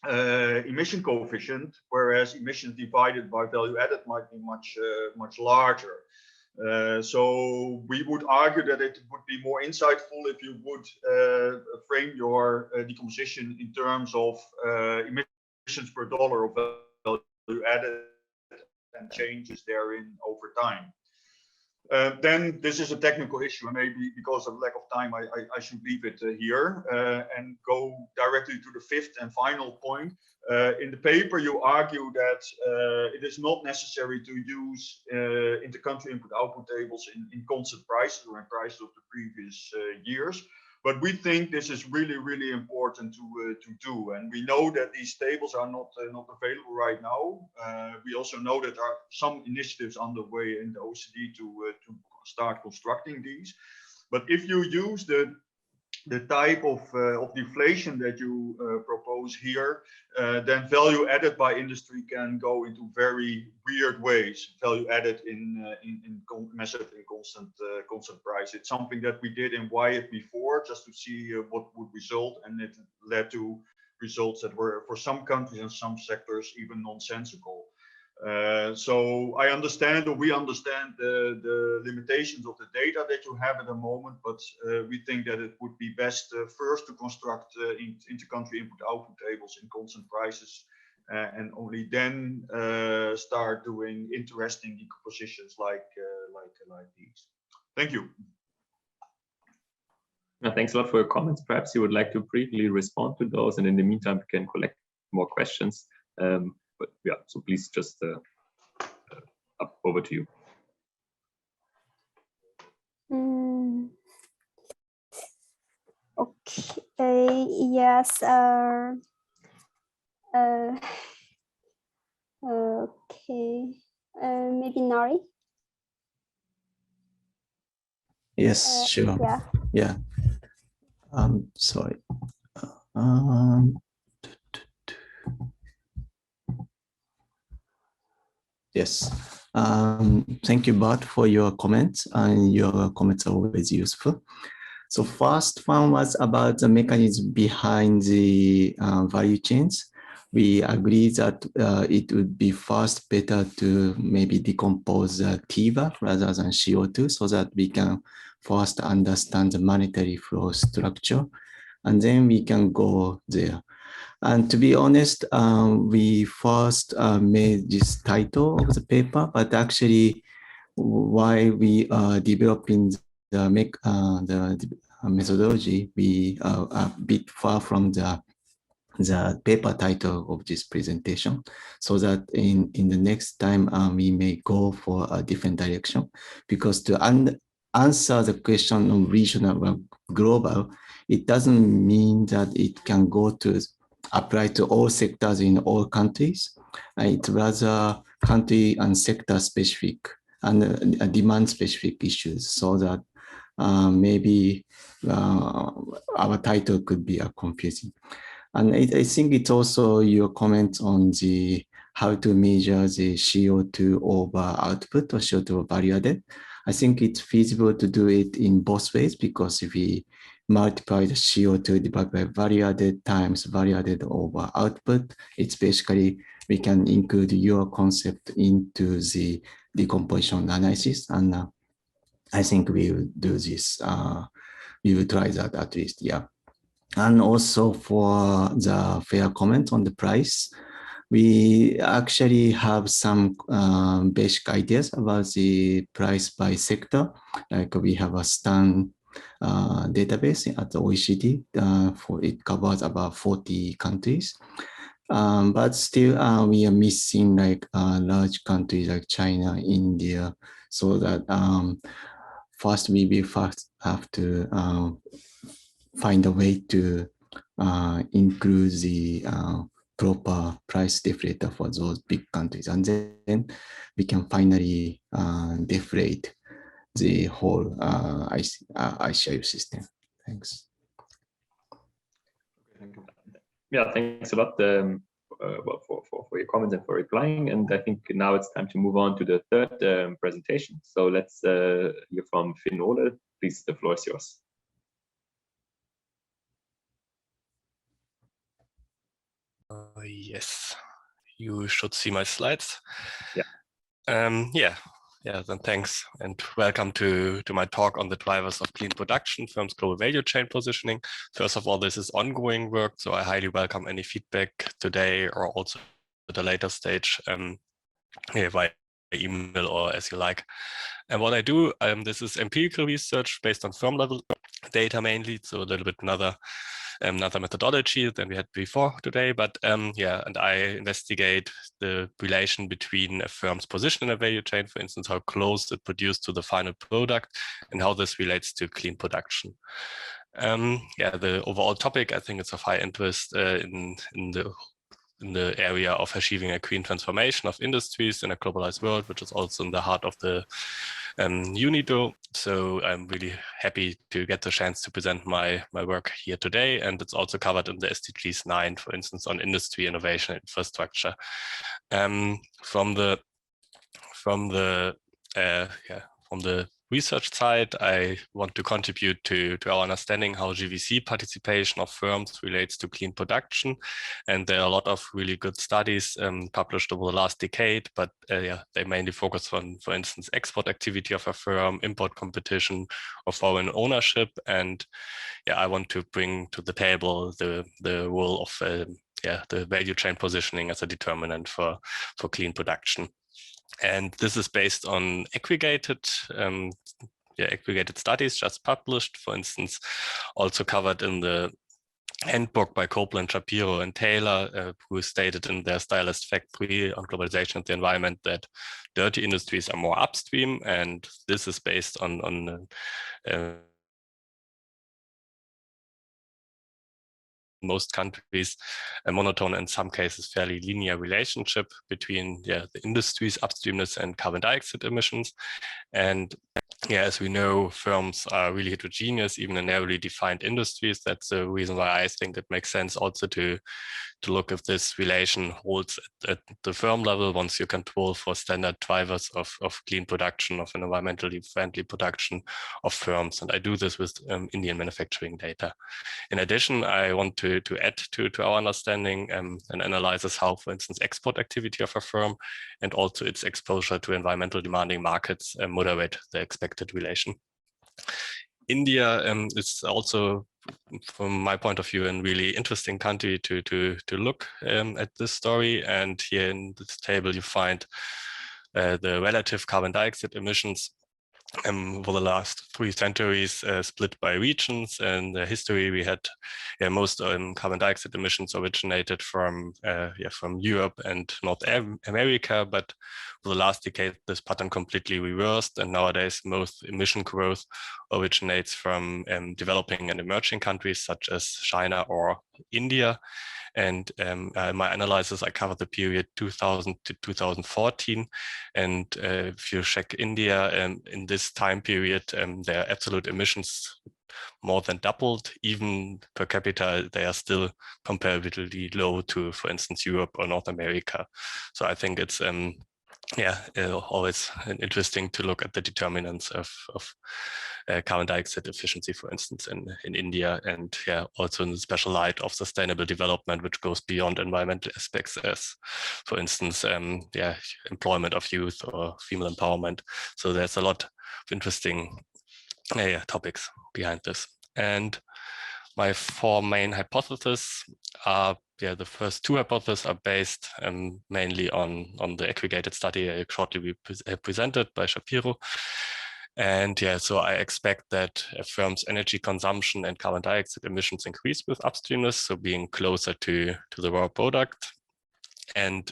emission coefficient, whereas emissions divided by value added might be much larger. So we would argue that it would be more insightful if you would frame your decomposition in terms of emissions per dollar of value added and changes therein over time. Then this is a technical issue, and maybe because of lack of time, I should leave it here and go directly to the fifth and final point. In the paper, you argue that it is not necessary to use inter-country input-output tables in constant prices or in prices of the previous years. But we think this is really important to do, and we know that these tables are not available right now. We also know that there are some initiatives underway in the OECD to start constructing these. But if you use the type of deflation that you propose here, then value added by industry can go into very weird ways. Value added measured in constant price. It's something that we did in Wyatt before, just to see what would result, and it led to results that were, for some countries and some sectors, even nonsensical. So I understand, or we understand the limitations of the data that you have at the moment, but we think that it would be best first to construct inter-country input-output tables in constant prices, and only then start doing interesting decompositions like these. Thank you. Thanks a lot for your comments. Perhaps you would like to briefly respond to those, and in the meantime, we can collect more questions. But yeah, so please just over to you. Okay. Yes. Okay. Maybe Nari. Yes, sure. Yeah. Yeah. Sorry. Yes. Thank you, Bart, for your comments, and your comments are always useful. So first one was about the mechanism behind the value chains. We agree that it would be first better to maybe decompose TIVA rather than CO2, so that we can first understand the monetary flow structure, and then we can go there. And to be honest, we first made this title of the paper, but actually while we are developing the methodology, we are a bit far from the paper title of this presentation, so that in the next time we may go for a different direction, because to answer the question of regional or global, it doesn't mean that it can go to apply to all sectors in all countries. It's rather country and sector specific and demand specific issues, so that maybe our title could be confusing. And I think it's also your comment on the how to measure the CO2 over output or CO2 over value added. I think it's feasible to do it in both ways, because if we multiply the CO2 divided by value added times value added over output, it's basically we can include your concept into the decomposition analysis. And I think we will do this. We will try that at least, yeah. And also for the fair comment on the price, we actually have some basic ideas about the price by sector. Like we have a STAN database at the OECD. For it covers about 40 countries. But still we are missing like large countries like China, India, so that first we will first have to find a way to include the proper price deflator for those big countries, and then we can finally deflate the whole ICIU system. Thanks. Yeah, thanks a lot well, for your comments and for replying. And I think now it's time to move on to the third presentation. So let's hear from Finn Ole. Please, the floor is yours. Yes, you should see my slides. Yeah. Yeah, then thanks and welcome to my talk on the drivers of clean production, firms' global value chain positioning. First of all, this is ongoing work, so I highly welcome any feedback today or also at a later stage via email or as you like. And what I do, this is empirical research based on firm level data mainly, so a little bit another methodology than we had before today, but yeah, and I investigate the relation between a firm's position in a value chain, for instance, how close it produced to the final product and how this relates to clean production. Yeah, the overall topic, I think it's of high interest in the area of achieving a green transformation of industries in a globalized world, which is also in the heart of the UNIDO. So I'm really happy to get the chance to present my work here today. And it's also covered in the SDGs 9, for instance, on industry, innovation, infrastructure. From the research side, I want to contribute to our understanding how GVC participation of firms relates to clean production. And there are a lot of really good studies published over the last decade, but yeah, they mainly focus on, for instance, export activity of a firm, import competition, or foreign ownership. And yeah, I want to bring to the table the role of the value chain positioning as a determinant for clean production. And this is based on aggregated studies just published, for instance, also covered in the handbook by Copeland, Shapiro, and Taylor, who stated in their Stylist Fact 3 on globalization and the environment that dirty industries are more upstream. And this is based on most countries a monotone, in some cases fairly linear relationship between the industry's upstreamness and carbon dioxide emissions. And yeah, as we know, firms are really heterogeneous, even in narrowly defined industries. That's the reason why I think it makes sense also to look if this relation holds at the firm level once you control for standard drivers of clean production, of environmentally friendly production of firms. And I do this with Indian manufacturing data. In addition, I want to add to our understanding an analysis how, for instance, export activity of a firm and also its exposure to environmental demanding markets moderate the expected relation. India is also, from my point of view, a really interesting country to look at this story. And here in this table, you find the relative carbon dioxide emissions over the last 3 centuries split by regions. And the history we had most carbon dioxide emissions originated from Europe and North America, but for the last decade this pattern completely reversed, and nowadays most emission growth originates from developing and emerging countries such as China or India. And in my analysis, I covered the period 2000 to 2014. And if you check India, in this time period, their absolute emissions more than doubled. Even per capita, they are still comparably low to, for instance, Europe or North America. So I think it's always interesting to look at the determinants of carbon dioxide efficiency, for instance, in India, and also in the special light of sustainable development, which goes beyond environmental aspects, as, for instance, employment of youth or female empowerment. So there's a lot of interesting topics behind this. And my 4 main hypotheses are, the first 2 hypotheses are based mainly on the aggregated study I shortly presented by Shapiro. And so I expect that a firm's energy consumption and carbon dioxide emissions increase with upstreamness, so being closer to the raw product. And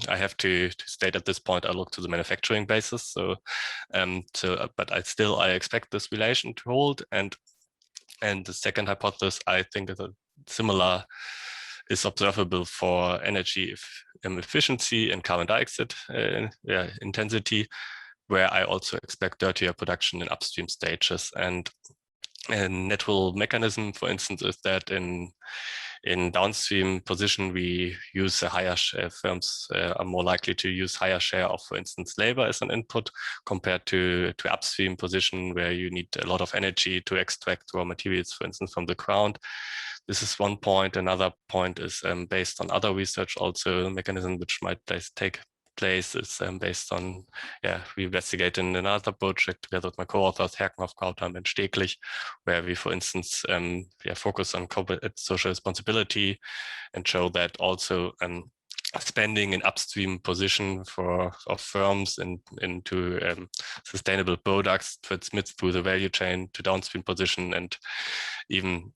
I have to state at this point, I look to the manufacturing basis. But I expect this relation to hold. And the second hypothesis, I think, is similar, is observable for energy efficiency and carbon dioxide intensity, where I also expect dirtier production in upstream stages. And natural mechanism, for instance, is that in downstream position, we use a higher share, firms are more likely to use higher share of, for instance, labor as an input compared to upstream position where you need a lot of energy to extract raw materials, for instance, from the ground. This is one point. Another point is based on other research, also a mechanism which might take place is based on, we investigate in another project together with my co-authors, Herkenhoff, Krautham, and Steglich, where we, for instance, focus on corporate social responsibility and show that also spending in upstream position of firms into sustainable products transmits through the value chain to downstream position and even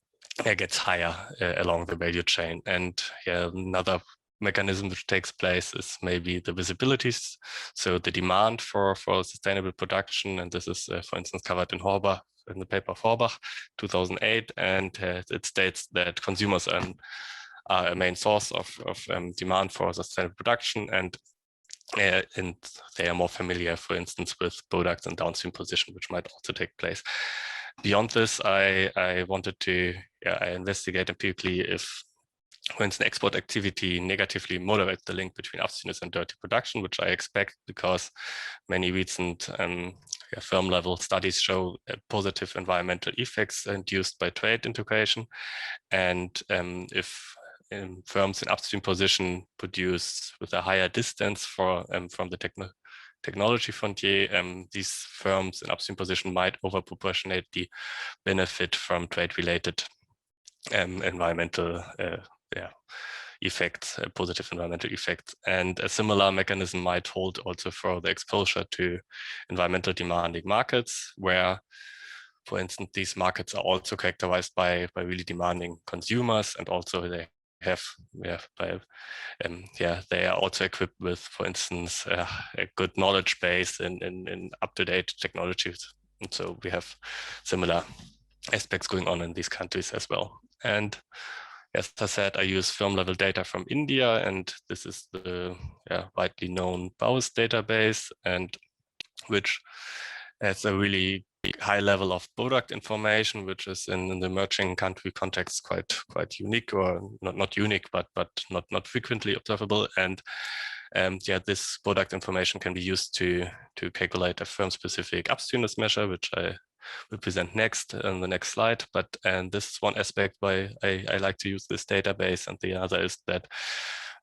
gets higher along the value chain. And another mechanism which takes place is maybe the visibilities. So the demand for sustainable production, and this is, for instance, covered in Horbach, in the paper of Horbach, 2008, and it states that consumers are a main source of demand for sustainable production, and they are more familiar, for instance, with products and downstream position, which might also take place. Beyond this, I wanted to investigate empirically if, for instance, export activity negatively moderates the link between upstreamness and dirty production, which I expect because many recent firm-level studies show positive environmental effects induced by trade integration. And if firms in upstream position produce with a higher distance from the technology frontier, these firms in upstream position might overproportionately benefit from trade-related environmental effects, positive environmental effects. And a similar mechanism might hold also for the exposure to environmental demanding markets, where, for instance, these markets are also characterized by really demanding consumers, and also they have, they are also equipped with, for instance, a good knowledge base in up-to-date technologies. And so we have similar aspects going on in these countries as well. And as I said, I use firm-level data from India, and this is the widely known BAUS database, and which has a really high level of product information, which is in the emerging country context quite unique, or not unique, but not frequently observable. And this product information can be used to calculate a firm-specific upstreamness measure, which I will present next on the next slide. And this is one aspect why I like to use this database. And the other is that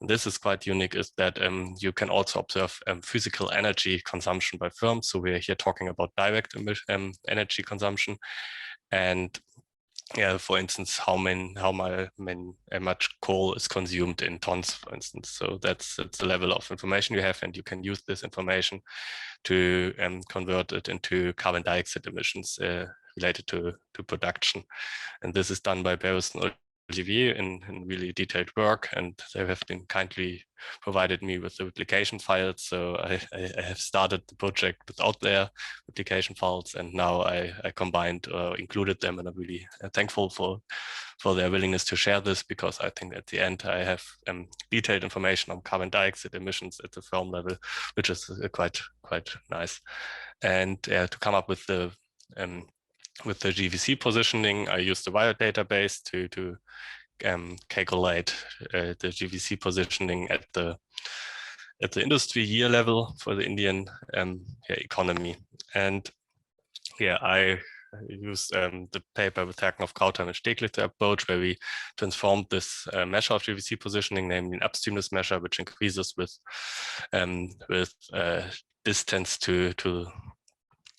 this is quite unique, is that you can also observe physical energy consumption by firms. So we're here talking about direct energy consumption, and for instance, how much coal is consumed in tons, for instance. So it's the level of information you have, and you can use this information to convert it into carbon dioxide emissions related to production. And this is done by Barris and Olivier in really detailed work, and they have been kindly provided me with the application files. So I have started the project without their application files, and now I combined or included them, and I'm really thankful for their willingness to share this, because I think at the end I have detailed information on carbon dioxide emissions at the firm level, which is quite nice. And to come up with the GVC positioning, I used the wire database to calculate the GVC positioning at the industry year level for the Indian economy. And I used the paper with Herkenhoff, Krautham, and Steglich approach, where we transformed this measure of GVC positioning, namely an upstreamness measure, which increases with distance to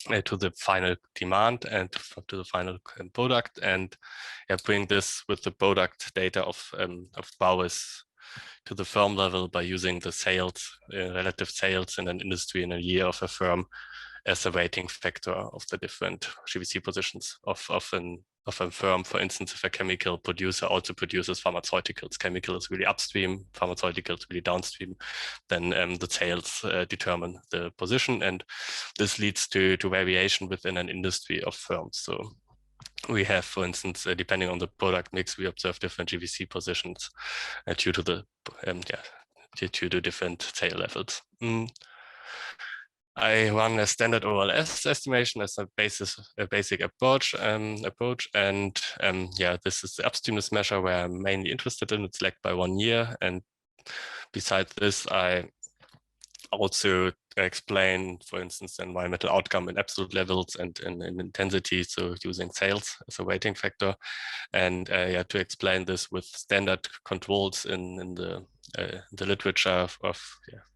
the final demand and to the final product, and bring this with the product data of BAUS to the firm level by using the sales, relative sales in an industry in a year of a firm as a weighting factor of the different GVC positions of a firm. For instance, if a chemical producer also produces pharmaceuticals, chemical is really upstream, pharmaceuticals really downstream, then the sales determine the position, and this leads to variation within an industry of firms. So we have, for instance, depending on the product mix, we observe different GVC positions due to the different sale levels. I run a standard OLS estimation as a basic approach, and yeah, this is the upstreamness measure where I'm mainly interested in. It's lagged by 1 year, and besides this, I also explain, for instance, the environmental outcome in absolute levels and in intensity, so using sales as a weighting factor, and yeah, to explain this with standard controls in the literature of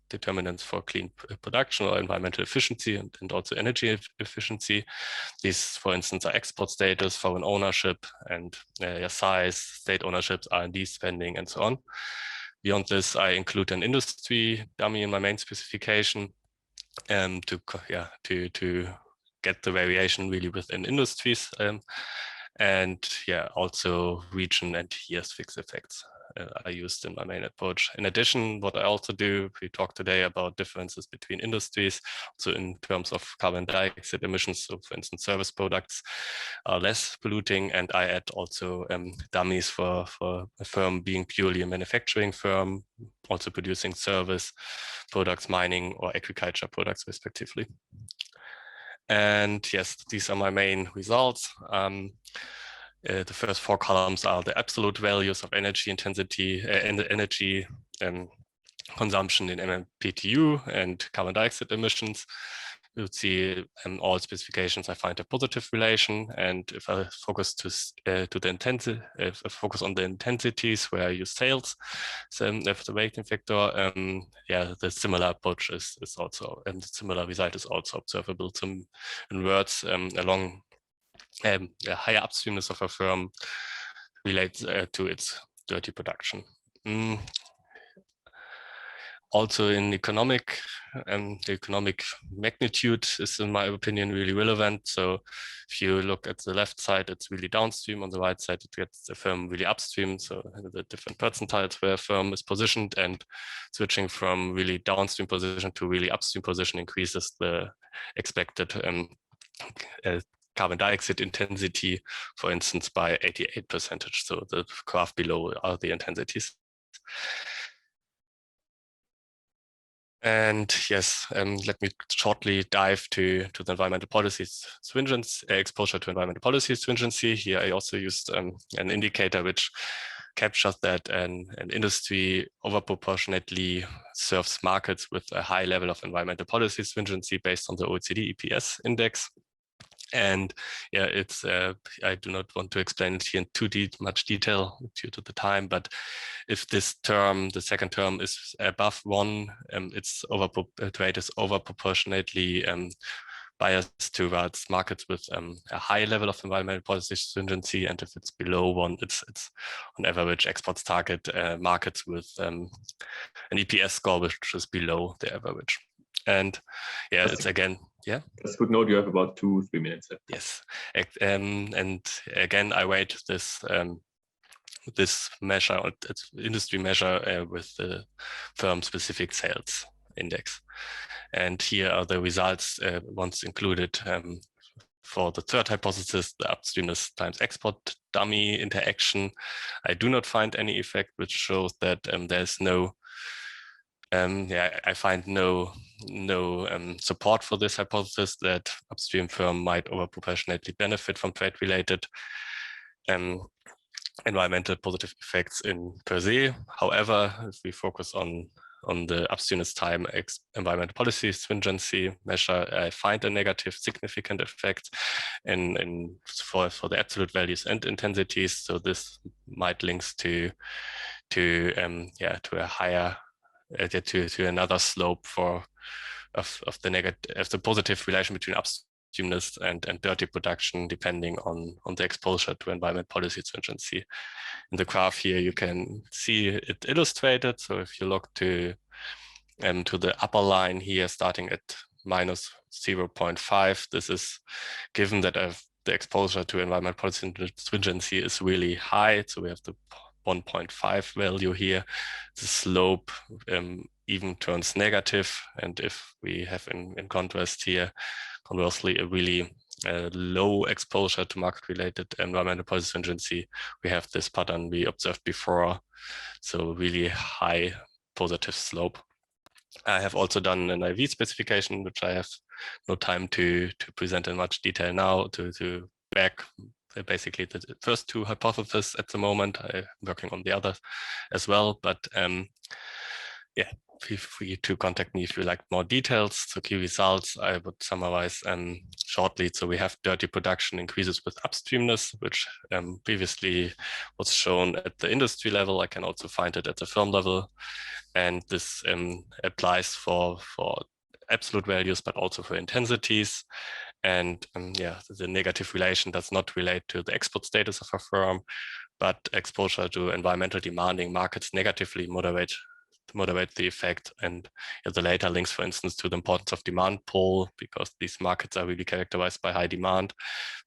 determinants for clean production or environmental efficiency and also energy efficiency. These, for instance, are export status, foreign ownership, and size, state ownerships, R&D spending, and so on. Beyond this, I include an industry dummy in my main specification to get the variation really within industries, and yeah, also region and years fixed effects are used in my main approach. In addition, what I also do, we talked today about differences between industries. So in terms of carbon dioxide emissions, so for instance, service products are less polluting, and I add also dummies for a firm being purely a manufacturing firm, also producing service products, mining or agriculture products respectively. And yes, these are my main results. The first 4 columns are the absolute values of energy intensity and the energy consumption in MMBTU and carbon dioxide emissions. You would see all specifications I find a positive relation, and if I focus to the intensity, if I focus on the intensities where I use sales, so if the weighting factor, yeah, the similar approach is also, and the similar result is also observable. So in words, along a higher upstreamness of a firm relates to its dirty production. Also in economic, the economic magnitude is, in my opinion, really relevant. So if you look at the left side, it's really downstream. On the right side, it gets a firm really upstream. So the different percentiles where a firm is positioned, and switching from really downstream position to really upstream position increases the expected carbon dioxide intensity, for instance, by 88%. So the graph below are the intensities. And yes, let me shortly dive to the environmental policies stringency, exposure to environmental policy stringency. Here I also used an indicator which captures that an industry overproportionately serves markets with a high level of environmental policy stringency based on the OECD EPS index. And yeah, it's I do not want to explain it here in too much detail due to the time, but if this term, the second term, is above 1, its rate is overproportionately biased towards markets with a high level of environmental policy stringency, and if it's below 1, it's on average exports target markets with an EPS score which is below the average. And yeah, it's again, yeah. That's a good note. You have about 2-3 minutes left. Yes, and again, I weight this this measure, it's industry measure with the firm-specific sales index. And here are the results once included for the third hypothesis, the upstreamness times export dummy interaction. I do not find any effect which shows that there's no I find no support for this hypothesis that upstream firm might overproportionately benefit from trade-related environmental positive effects in per se. However, if we focus on the upstreamness time environmental policy stringency measure, I find a negative significant effect for the absolute values and intensities. So this might links to a higher to another slope of the positive relation between upstreamness and dirty production, depending on the exposure to environment policy stringency. In the graph here, you can see it illustrated. So if you look to the upper line here, starting at minus 0.5, this is given that the exposure to environment policy stringency is really high. So we have the 1.5 value here. The slope even turns negative. And if we have in contrast here, conversely, a really low exposure to market-related environmental policy stringency, we have this pattern we observed before. So really high positive slope. I have also done an IV specification, which I have no time to present in much detail now, to back basically the first two hypotheses at the moment. I'm working on the others as well, but yeah, feel free to contact me if you like more details. So key results, I would summarize shortly. So we have dirty production increases with upstreamness, which previously was shown at the industry level. I can also find it at the firm level. And this applies for absolute values, but also for intensities. And yeah, the negative relation does not relate to the export status of a firm, but exposure to environmental demanding markets negatively moderate the effect. And the later links, for instance, to the importance of demand pull, because these markets are really characterized by high demand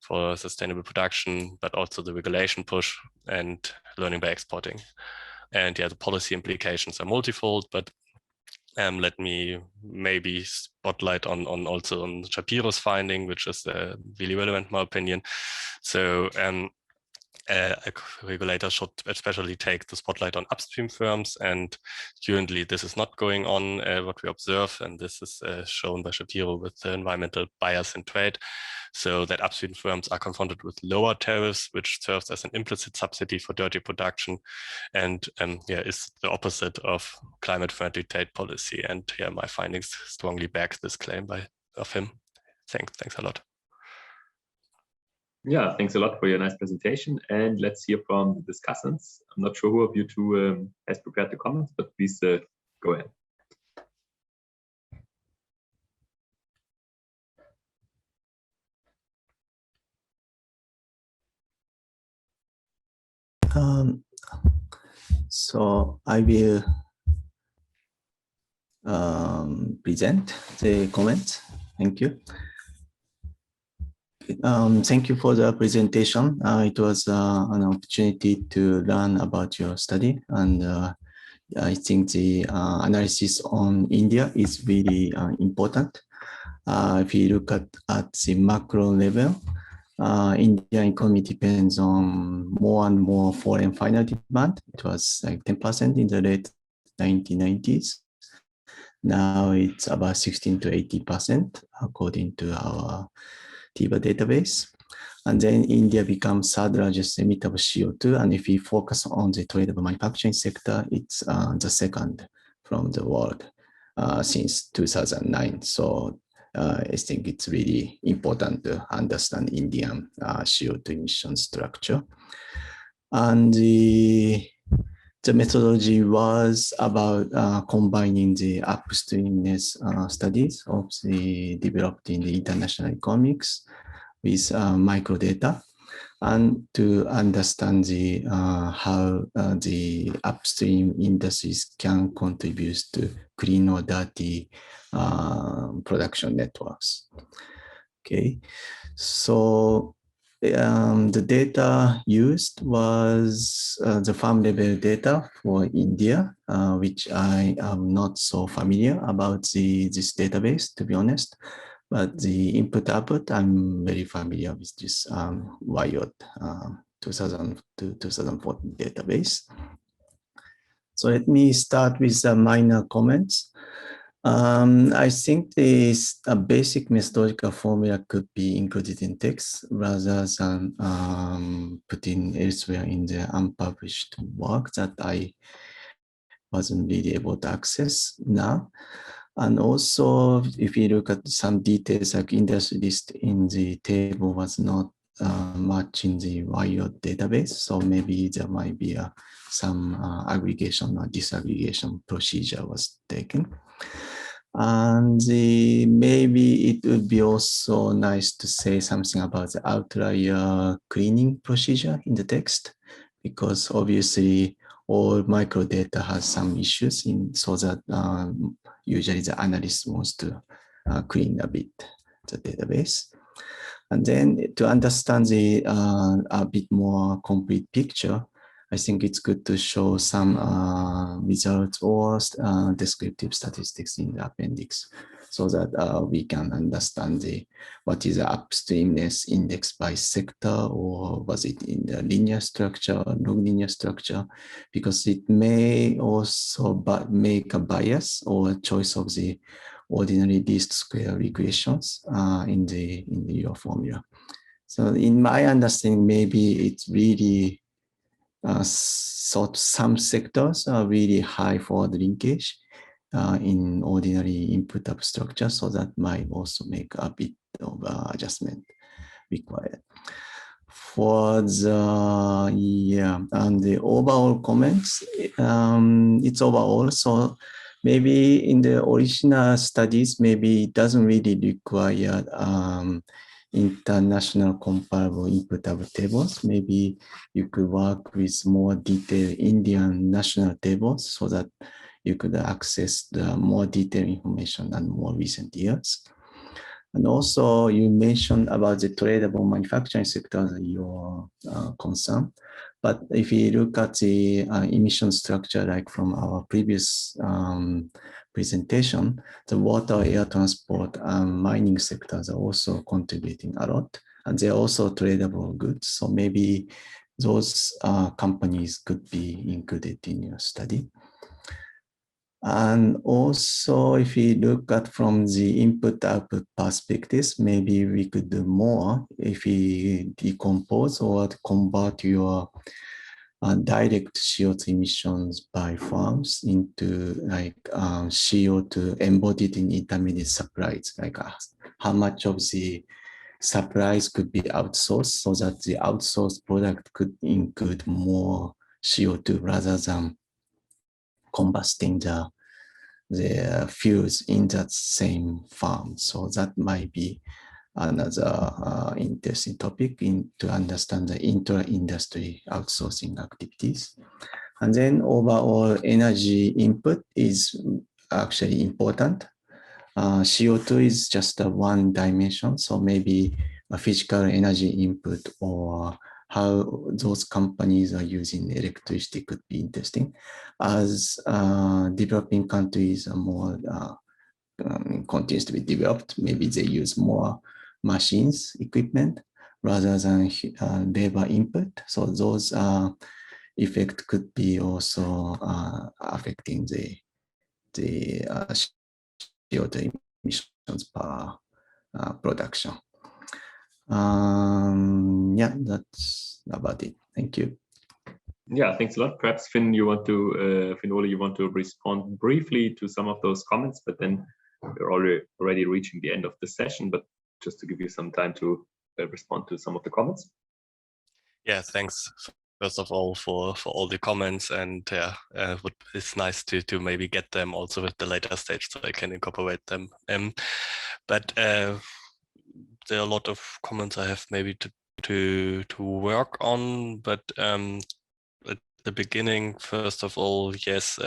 for sustainable production, but also the regulation push and learning by exporting. And yeah, the policy implications are multifold, but let me maybe spotlight on also on Shapiro's finding, which is really relevant in my opinion. So a regulator should especially take the spotlight on upstream firms, and currently this is not going on, what we observe, and this is shown by Shapiro with the environmental bias in trade, so that upstream firms are confronted with lower tariffs, which serves as an implicit subsidy for dirty production, and yeah, is the opposite of climate-friendly trade policy. And yeah, my findings strongly back this claim of him. Thanks a lot. Yeah, thanks a lot for your nice presentation. And let's hear from the discussants. I'm not sure who of you two has prepared the comments, but please go ahead. So I will present the comments. Thank you. Thank you for the presentation. It was an opportunity to learn about your study, and I think the analysis on India is really important. If you look at the macro level, Indian economy depends on more and more foreign final demand. It was like 10% in the late 1990s. Now it's about 16 to 80% according to our TIBA database. And then India becomes third largest emitter of CO2. And if we focus on the tradable manufacturing sector, it's the second from the world since 2009. So I think it's really important to understand Indian CO2 emission structure. And the methodology was about combining the upstreamness studies of the developed in the international economics with microdata, and to understand the how the upstream industries can contribute to clean or dirty production networks. Okay, so the data used was the farm level data for India, which I am not so familiar about this database, to be honest. But the input-output, I'm very familiar with this WIOD 2000 to 2014 database. So let me start with the minor comments. I think this basic methodological formula could be included in text rather than putting elsewhere in the unpublished work that I wasn't really able to access now. And also, if you look at some details, like industry list in the table was not much in the WIOD database, so maybe there might be some aggregation or disaggregation procedure was taken. And maybe it would be also nice to say something about the outlier cleaning procedure in the text, because obviously all microdata has some issues so that usually the analyst wants to clean a bit the database. And then to understand the a bit more complete picture, I think it's good to show some results or descriptive statistics in the appendix. so that we can understand what is the upstreamness index by sector, or was it in the linear structure, non-linear structure, because it may also make a bias or a choice of the ordinary least square regressions in your formula. So in my understanding, maybe it's really some sectors are really high for the linkage in ordinary input up structure, so that might also make a bit of adjustment required. For the and the overall comments, it's overall. So maybe in the original studies, maybe it doesn't really require international comparable input tables. Maybe you could work with more detailed Indian national tables so that you could access the more detailed information than more recent years. And also you mentioned about the tradable manufacturing sector as your concern. But if you look at the emission structure, like from our previous presentation, the water, air transport, and mining sectors are also contributing a lot. And they're also tradable goods. So maybe those companies could be included in your study. And also, if we look at from the input-output perspectives, maybe we could do more if we decompose or convert your direct CO2 emissions by farms into like CO2 embodied in intermediate supplies, like how much of the supplies could be outsourced, so that the outsourced product could include more CO2 rather than combusting the fuels in that same farm. So that might be another interesting topic to understand the intra-industry outsourcing activities. And then overall energy input is actually important. CO2 is just a one dimension, so maybe a physical energy input or how those companies are using electricity could be interesting. As developing countries are more continues to be developed, maybe they use more machines, equipment, rather than labor input. So those effects could be also affecting the CO2 emissions per production. Yeah, that's about it. Thank you. Yeah, thanks a lot. Perhaps Finn, you want to Finn-Ole, you want to respond briefly to some of those comments, but then we're already reaching the end of the session. But just to give you some time to respond to some of the comments. Yeah, thanks. First of all, for all the comments, and yeah, it's nice to maybe get them also at the later stage so I can incorporate them. But there are a lot of comments I have maybe to work on. But at the beginning, first of all, yes,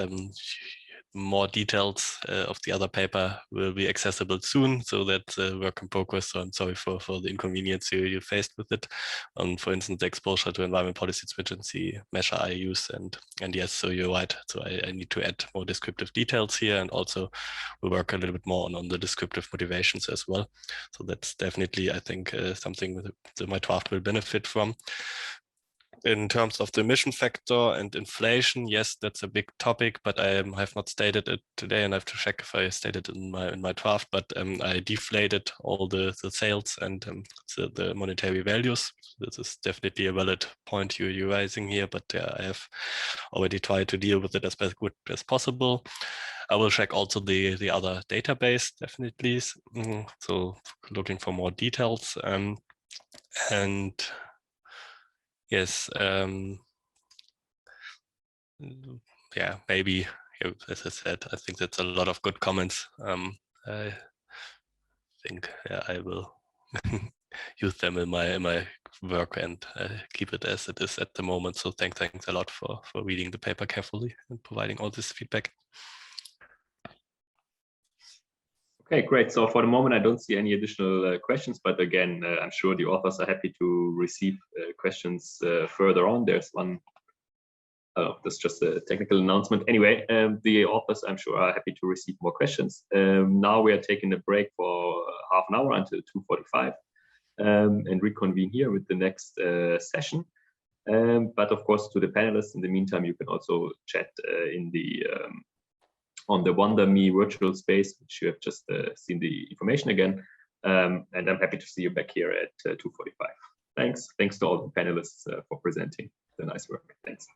more details of the other paper will be accessible soon, so that's a work in progress. So I'm sorry for the inconvenience you faced with it. For instance, the exposure to environment policy stringency measure I use, and yes, so you're right. So I need to add more descriptive details here, and also we'll work a little bit more on the descriptive motivations as well. So that's definitely, I think, something that my draft will benefit from. In terms of the emission factor and inflation, yes, that's a big topic, but I have not stated it today, and I have to check if I stated it in my draft. But I deflated all the sales and the monetary values. This is definitely a valid point you're raising here, but I have already tried to deal with it as good as possible. I will check also the other database, definitely. So looking for more details. And yes, yeah, maybe, as I said, I think that's a lot of good comments. I think I will use them in my work and keep it as it is at the moment. So thanks a lot for reading the paper carefully and providing all this feedback. Okay, great. So for the moment, I don't see any additional questions, but again, I'm sure the authors are happy to receive questions further on. There's one Oh, that's just a technical announcement. Anyway, the authors, I'm sure, are happy to receive more questions. Now we are taking a break for half an hour until 2:45 and reconvene here with the next session. But of course, to the panelists, in the meantime, you can also chat in the on the WonderMe virtual space, which you have just seen the information again. And I'm happy to see you back here at 2:45. Thanks to all the panelists for presenting the nice work. Thanks.